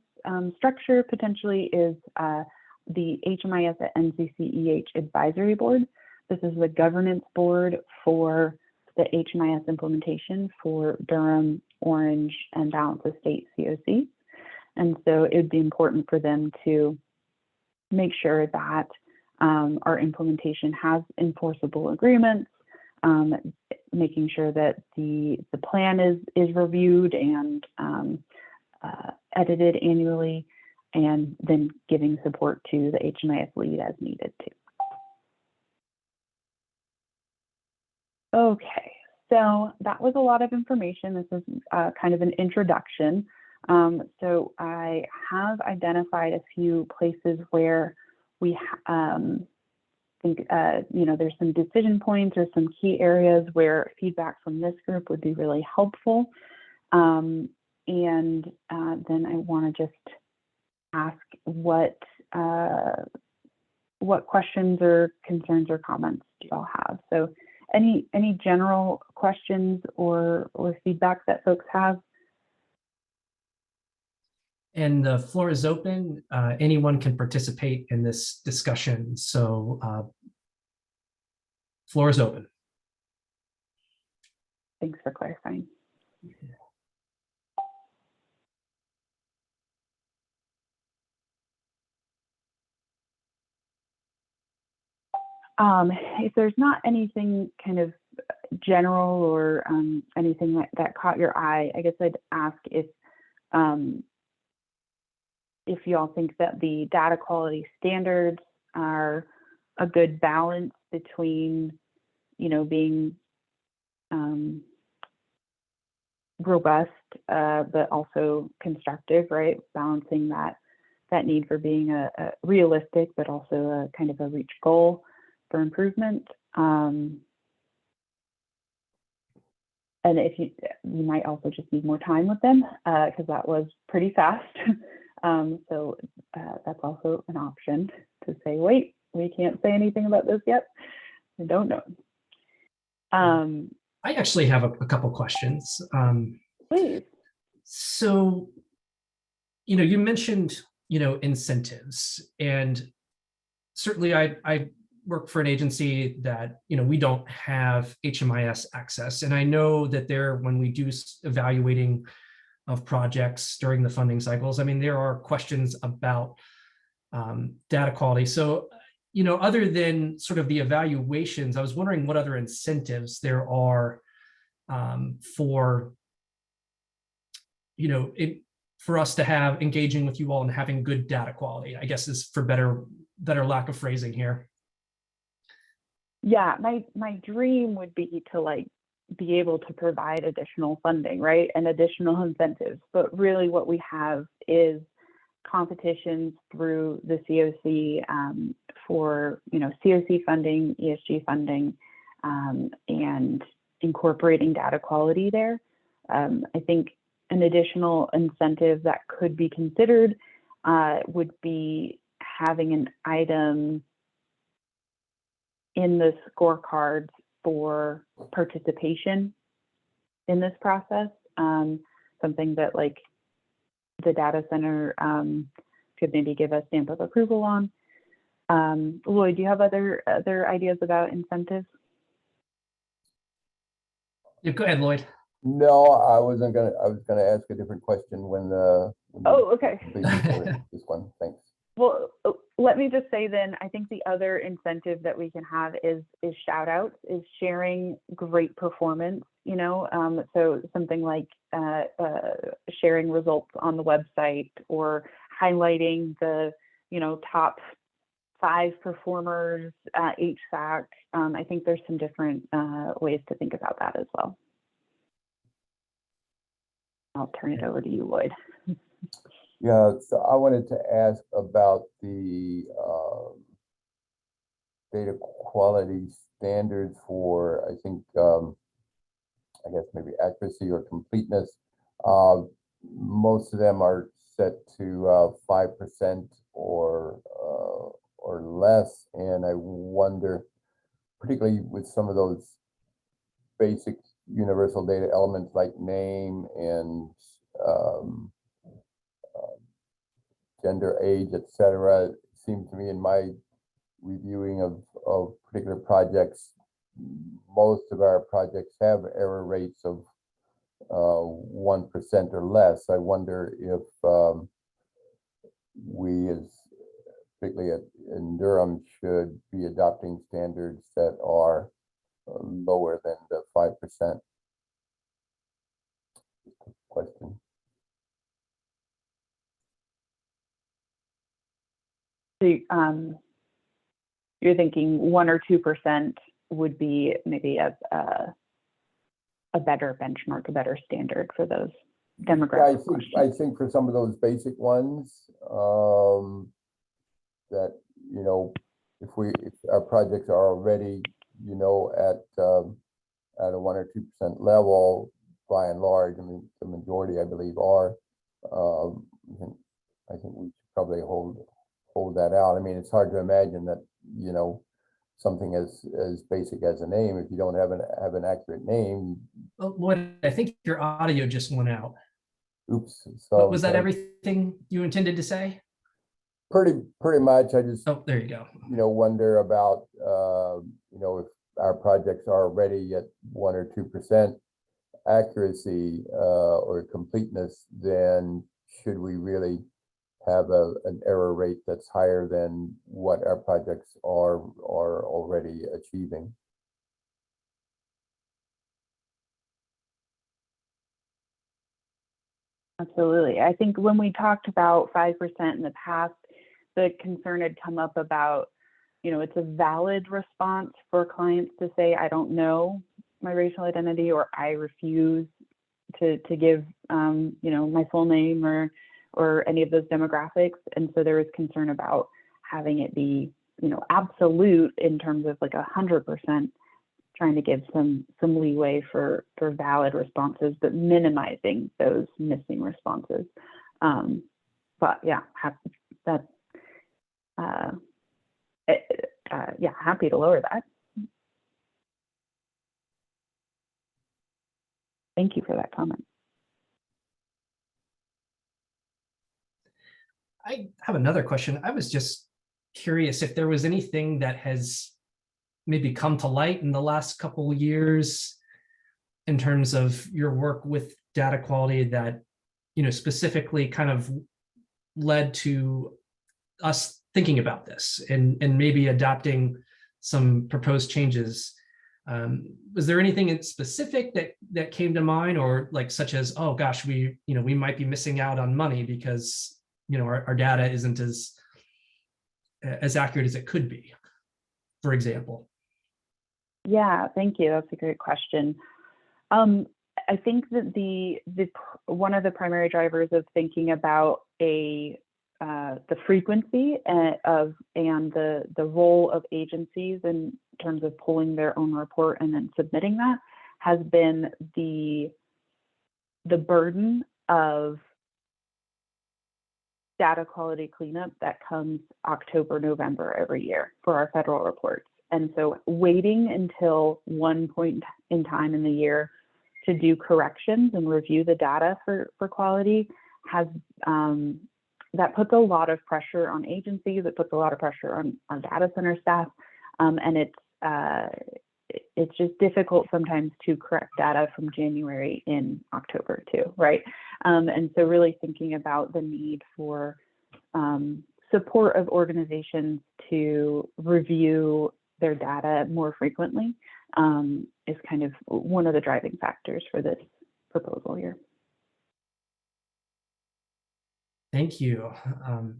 structure potentially is the HMIS at NCCEH Advisory Board. This is the governance board for the HMIS implementation for Durham, Orange, and Balance of State COC. And so it would be important for them to make sure that our implementation has enforceable agreements, making sure that the plan is reviewed and edited annually, and then giving support to the HMIS lead as needed too. Okay, so that was a lot of information. This is kind of an introduction. So I have identified a few places where we think, there's some decision points or some key areas where feedback from this group would be really helpful. And then I want to just ask what questions or concerns or comments do y'all have? So any general questions or feedback that folks have? And the floor is open. Anyone can participate in this discussion. So floor is open. Thanks for clarifying. If there's not anything kind of general or anything that caught your eye, I guess I'd ask if y'all think that the data quality standards are a good balance between, being robust, but also constructive, right? Balancing that need for being a realistic, but also a kind of a reach goal for improvement. And if you might also just need more time with them, because that was pretty fast. So that's also an option to say, wait, we can't say anything about this yet. I don't know. I actually have a couple questions. Please. So, you mentioned, incentives, and certainly I work for an agency that, we don't have HMIS access. And I know that when we do evaluating of projects during the funding cycles, there are questions about data quality. So, other than sort of the evaluations, I was wondering what other incentives there are for, for us to have engaging with you all and having good data quality, I guess, is for better lack of phrasing here. Yeah, my dream would be to be able to provide additional funding, right, and additional incentives. But really what we have is competitions through the COC for, COC funding, ESG funding, and incorporating data quality there. I think an additional incentive that could be considered would be having an item in the scorecards for participation in this process. Something that like the data center could maybe give a stamp of approval on. Lloyd, do you have other ideas about incentives? Yeah, go ahead, Lloyd. No, I was gonna ask a different question when Oh, okay. This one, thanks. Well, let me just say then, I think the other incentive that we can have is shout outs, is sharing great performance, you know, so something like sharing results on the website or highlighting the, you know, top 5 performers at HVAC. I think there's some different ways to think about that as well. I'll turn it over to you, Lloyd. Yeah, so I wanted to ask about the data quality standards for, I think, I guess maybe accuracy or completeness. Most of them are set to 5% or less, and I wonder, particularly with some of those basic universal data elements like name and gender, age, etc. It seems to me in my reviewing of particular projects, most of our projects have error rates of 1% or less. I wonder if we, as particularly in Durham, should be adopting standards that are lower than the 5%. Question. So, you're thinking 1 or 2% would be maybe a better benchmark, a better standard for those demographic questions. I think for some of those basic ones, that, you know, if our projects are already, you know, at a 1 or 2% level, by and large, I mean, the majority, I believe, are. I think we should probably hold that out. I mean, it's hard to imagine that, you know, something as basic as a name, if you don't have an accurate name. Oh, Lloyd, I think your audio just went out. Oops. So Was that everything you intended to say? Pretty much. I just, Oh, there you go. you know, wonder about, you know, if our projects are already at 1 or 2% accuracy or completeness, then should we really have an error rate that's higher than what our projects are already achieving? Absolutely. I think when we talked about 5% in the past, the concern had come up about, you know, it's a valid response for clients to say, I don't know my racial identity, or I refuse to give, you know, my full name or any of those demographics. And so there was concern about having it be, you know, absolute in terms of like 100%, trying to give some leeway for valid responses, but minimizing those missing responses. But yeah, happy to lower that. Thank you for that comment. I have another question. I was just curious if there was anything that has maybe come to light in the last couple of years in terms of your work with data quality that, you know, specifically kind of led to us thinking about this and maybe adopting some proposed changes. Was there anything in specific that came to mind, or like such as, oh gosh, we might be missing out on money because, you know, our data isn't as accurate as it could be, for example? Yeah, thank you. That's a great question. I think that one of the primary drivers of thinking about the frequency and the role of agencies in terms of pulling their own report and then submitting that has been the burden of data quality cleanup that comes October, November every year for our federal reports. And so waiting until one point in time in the year to do corrections and review the data for quality has, that puts a lot of pressure on agencies. It puts a lot of pressure on our data center staff. And it's just difficult sometimes to correct data from January in October too, right? And so really thinking about the need for support of organizations to review their data more frequently is kind of one of the driving factors for this proposal here. Thank you.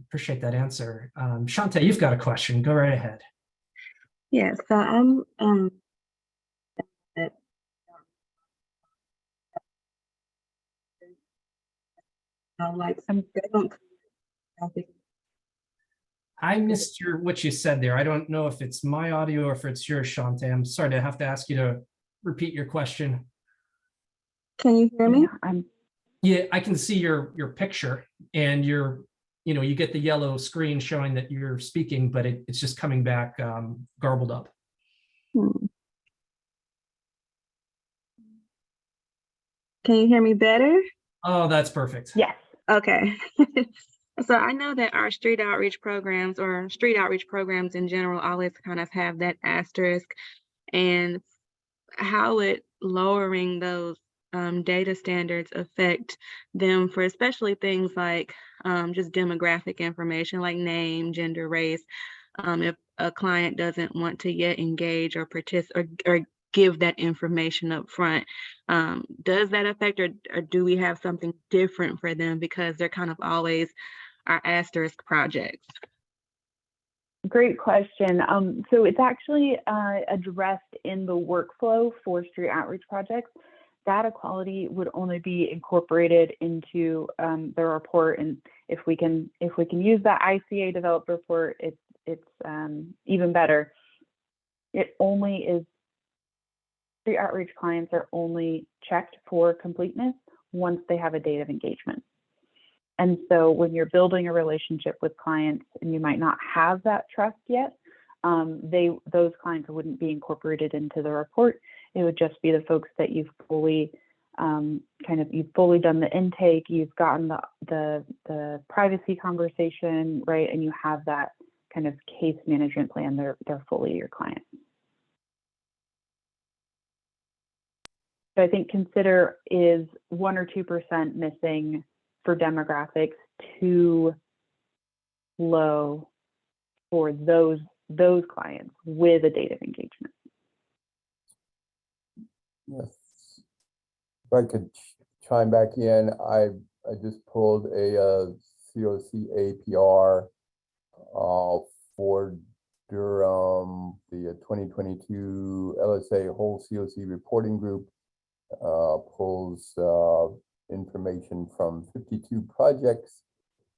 Appreciate that answer. Shante, you've got a question. Go right ahead. Yes, so I'm like I missed what you said there. I don't know if it's my audio or if it's yours, Shante. I'm sorry to have to ask you to repeat your question. Can you hear me? Yeah, I can see your picture, and you get the yellow screen showing that you're speaking, but it's just coming back garbled up. Can you hear me better? Oh, that's perfect. Yes. Okay. So I know that our street outreach programs or street outreach programs in general always kind of have that asterisk, and how would lowering those data standards affect them for especially things like just demographic information like name, gender, race, if a client doesn't want to yet engage or participate or give that information up front. Does that affect, or do we have something different for them because they're kind of always our asterisk projects? Great question. So it's actually addressed in the workflow for street outreach projects. Data quality would only be incorporated into the report, and if we can use that ICA developed report, it's even better. It only is, street outreach clients are only checked for completeness once they have a date of engagement. And so when you're building a relationship with clients and you might not have that trust yet, those clients wouldn't be incorporated into the report. It would just be the folks that you've fully you've fully done the intake, you've gotten the privacy conversation, right? And you have that kind of case management plan, they're fully your client. So I think consider is 1 or 2% missing for demographics too low for those clients with a date of engagement. Yes. If I could chime back in, I just pulled a COC APR for Durham, the 2022 LSA whole COC reporting group pulls information from 52 projects.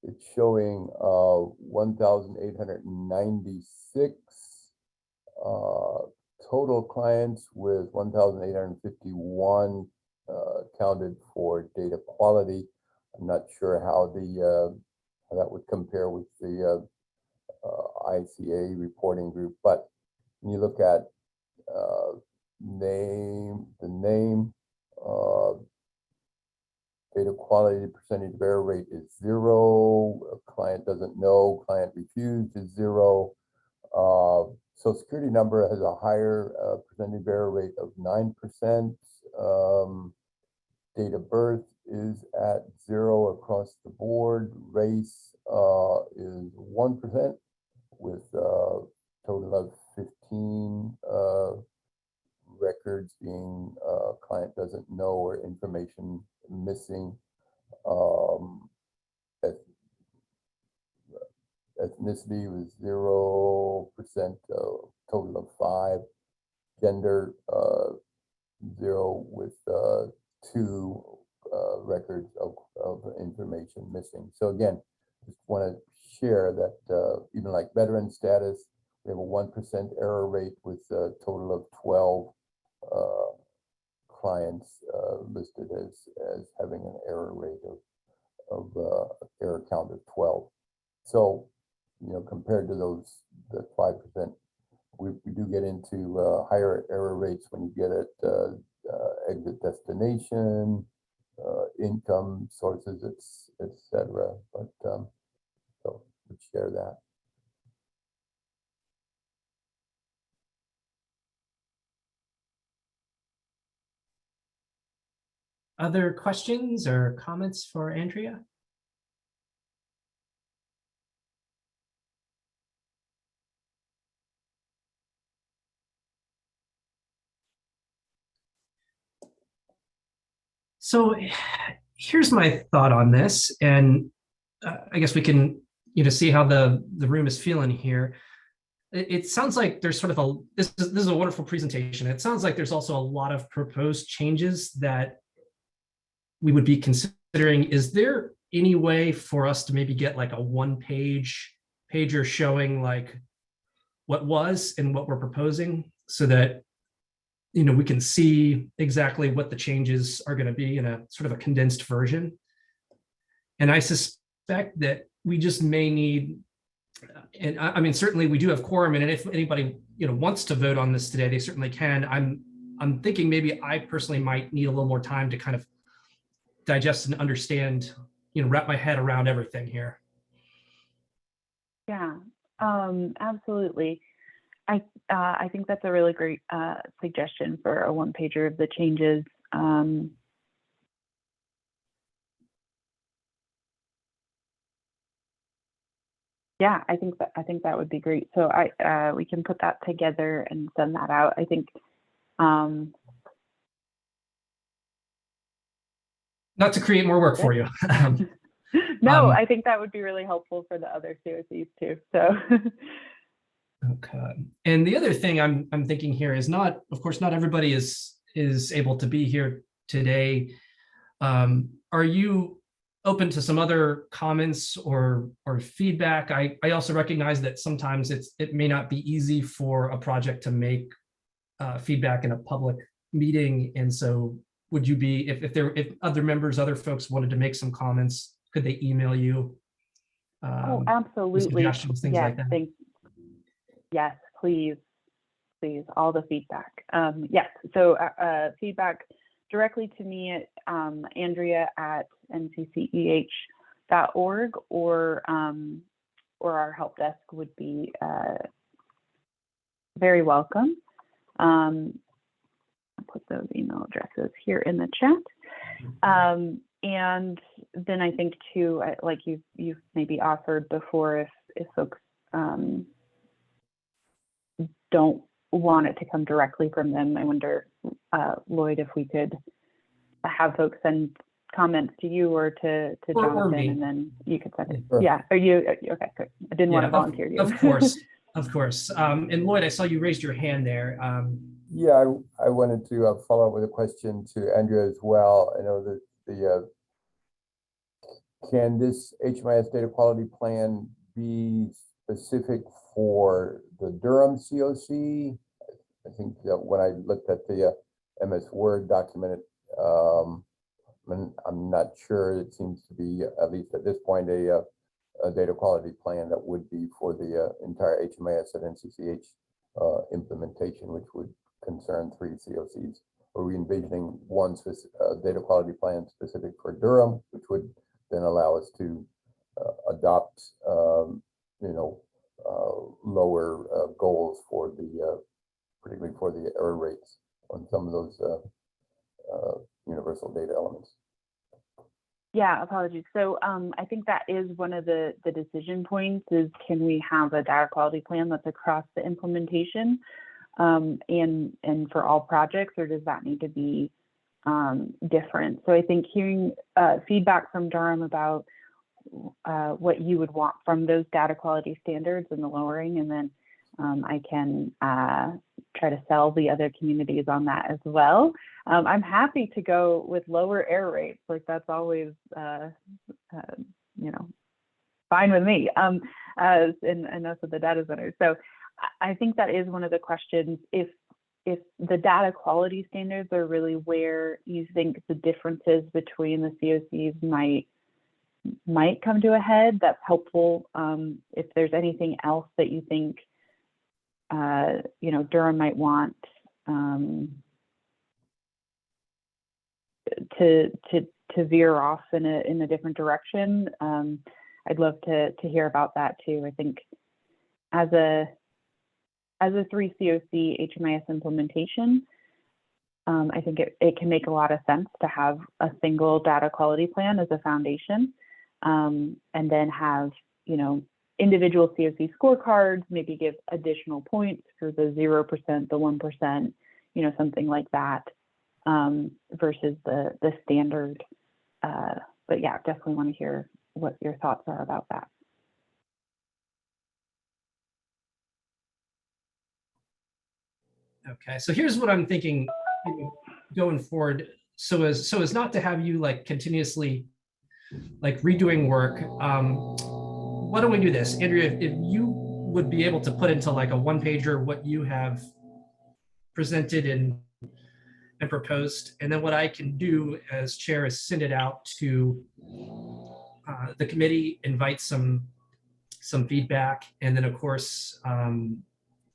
It's showing 1,896 total clients with 1,851 counted for data quality. I'm not sure how that would compare with the ICA reporting group, but when you look at the name, data quality percentage of error rate is 0. A client doesn't know, client refused is 0. Social Security number has a higher percentage of error rate of 9%. Date of birth is at 0 across the board. Race is 1% with a total of 15 records being client doesn't know or information missing. Ethnicity was 0%, total of 5. Gender 0 with 2 records of information missing. So again, just want to share that even like veteran status, we have a 1% error rate with a total of 12 clients listed as having an error rate of error count of 12. So, compared to the 5%, we do get into higher error rates when you get at exit destination, income sources, etc. But so we share that. Other questions or comments for Andrea? So here's my thought on this, and I guess we can, see how the room is feeling here. It sounds like there's sort of this is a wonderful presentation. It sounds like there's also a lot of proposed changes that we would be considering. Is there any way for us to maybe get like a pager showing like what was and what we're proposing, so that we can see exactly what the changes are going to be in a sort of a condensed version? And I suspect that we just may need, and I mean, certainly we do have quorum, and if anybody wants to vote on this today, they certainly can. I'm thinking maybe I personally might need a little more time to kind of digest and understand, wrap my head around everything here. Yeah, absolutely. I think that's a really great suggestion for a one-pager of the changes. Yeah, I think that would be great. So we can put that together and send that out. I think. Not to create more work for you. No, I think that would be really helpful for the other COCs too. So. Okay. And the other thing I'm thinking here is of course, not everybody is able to be here today. Are you open to some other comments or feedback? I also recognize that sometimes it may not be easy for a project to make feedback in a public meeting. And so would you be, if other members, other folks wanted to make some comments, could they email you? Oh, absolutely. Suggestions, things like that. Yes, please, all the feedback. Yes, so feedback directly to me at andrea@ncceh.org, or our help desk would be very welcome. I'll put those email addresses here in the chat. And then I think too, like you've maybe offered before, if folks don't want it to come directly from them, I wonder, Lloyd, if we could have folks send comments to you or to Jonathan, or me. And then you could send it. Sure. Yeah, are you okay? Good. I didn't want to volunteer you. Of course, of course. And Lloyd, I saw you raised your hand there. Yeah, I wanted to follow up with a question to Andrea as well. I know that can this HMIS data quality plan be specific for the Durham COC? I think that when I looked at the MS Word document, I'm not sure. It seems to be, at least at this point, a data quality plan that would be for the entire HMIS at NCCH implementation, which would concern 3 COCs. Are we envisioning one data quality plan specific for Durham, which would then allow us to adopt, lower goals for particularly for the error rates on some of those universal data elements? Yeah, apologies. So I think that is one of the decision points is, can we have a data quality plan that's across the implementation and for all projects, or does that need to be different? So I think hearing feedback from Durham about what you would want from those data quality standards and the lowering, and then I can try to sell the other communities on that as well. I'm happy to go with lower error rates. Like, that's always, fine with me. And also the data centers. So I think that is one of the questions. If if the data quality standards are really where you think the differences between the COCs might come to a head, that's helpful. If there's anything else that you think, Durham might want to veer off in a different direction, I'd love to hear about that too. I think as a 3 COC HMIS implementation, I think it can make a lot of sense to have a single data quality plan as a foundation, and then have, individual COC scorecards, maybe give additional points for the 0%, the 1%, something like that, versus the standard. But yeah, definitely want to hear what your thoughts are about that. Okay, so here's what I'm thinking going forward. So as not to have you like continuously like redoing work. Why don't we do this, Andrea? If you would be able to put into like a 1-pager what you have presented and proposed, and then what I can do as chair is send it out to the committee, invite some feedback, and then of course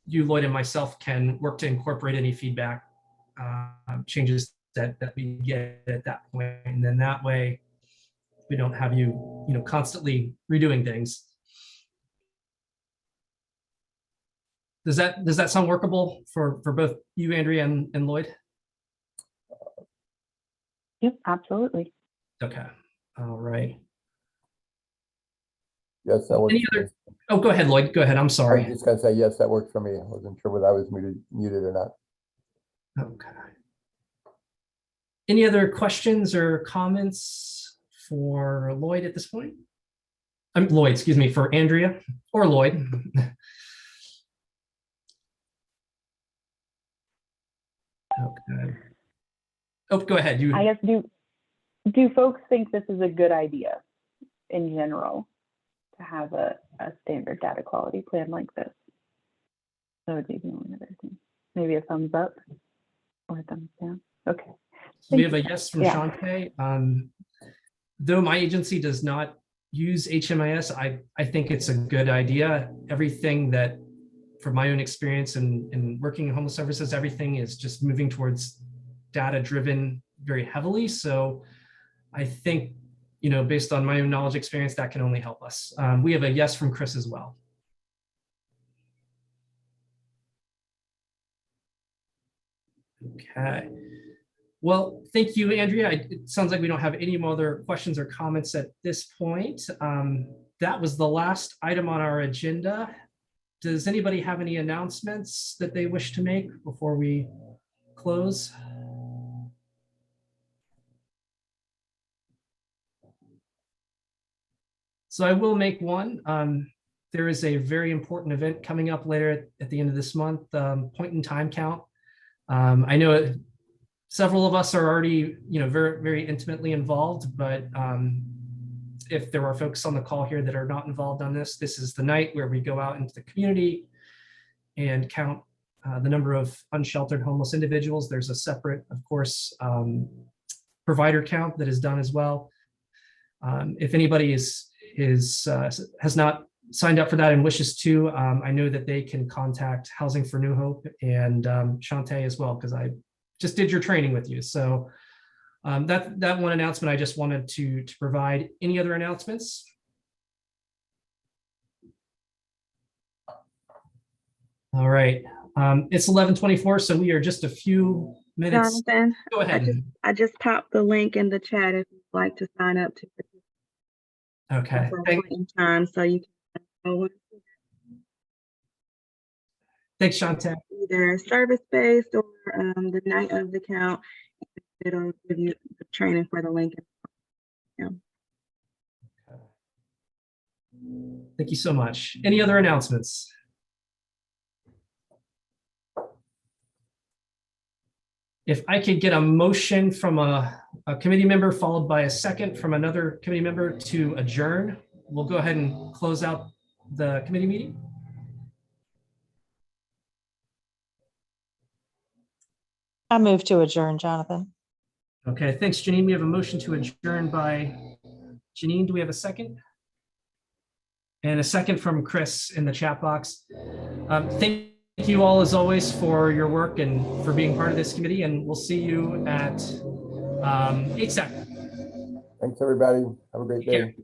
you, Lloyd, and myself can work to incorporate any feedback changes that we get at that point, and then that way we don't have you constantly redoing things. Does that sound workable for both you, Andrea, and Lloyd? Yep, absolutely. Okay. All right. Yes, that works. Any other? Oh, go ahead, Lloyd. Go ahead. I'm I was sorry. just gonna say, yes, that works for me. I wasn't sure whether I was muted or not. Okay. Any other questions or comments for Lloyd at this point? Lloyd, excuse me, for Andrea or Lloyd. Okay. Oh, go ahead. You. I guess, do folks think this is a good idea in general to have a standard data quality plan like this? That would be the only other thing. Maybe a thumbs up or a thumbs down. Okay. So we have a yes from Yeah. Shante. Though my agency does not use HMIS, I think it's a good idea. Everything that, from my own experience in working in homeless services, everything is just moving towards data-driven very heavily. So I think, based on my own knowledge experience, that can only help us. We have a yes from Chris as well. Okay. Well, thank you, Andrea. It sounds like we don't have any more other questions or comments at this point. That was the last item on our agenda. Does anybody have any announcements that they wish to make before we close? So I will make one. There is a very important event coming up later at the end of this month, point in time count. I know several of us are already, very, very intimately involved, but if there are folks on the call here that are not involved on this, this is the night where we go out into the community and count the number of unsheltered homeless individuals. There's a separate, of course, provider count that is done as well. If anybody has not signed up for that and wishes to, I know that they can contact Housing for New Hope and Shante as well, because I just did your training with you. So that one announcement I just wanted to provide. Any other announcements? All right. It's 11:24, so we are just a few minutes. Jonathan, Go ahead. I just popped the link in the chat if you'd like to sign up to Okay. for a point in time, so you can go Thanks, Shante. either service-based or the night of the count. It'll give you the training for the link. Thank you so much. Any other announcements? If I could get a motion from a committee member followed by a second from another committee member to adjourn, we'll go ahead and close out the committee meeting. I move to adjourn, Jonathan. Okay, thanks, Janine. We have a motion to adjourn by Janine. Do we have a second? And a second from Chris in the chat box. Thank you all, as always, for your work and for being part of this committee, and we'll see you at HSAC. Thanks, everybody. Have a great Take care. day.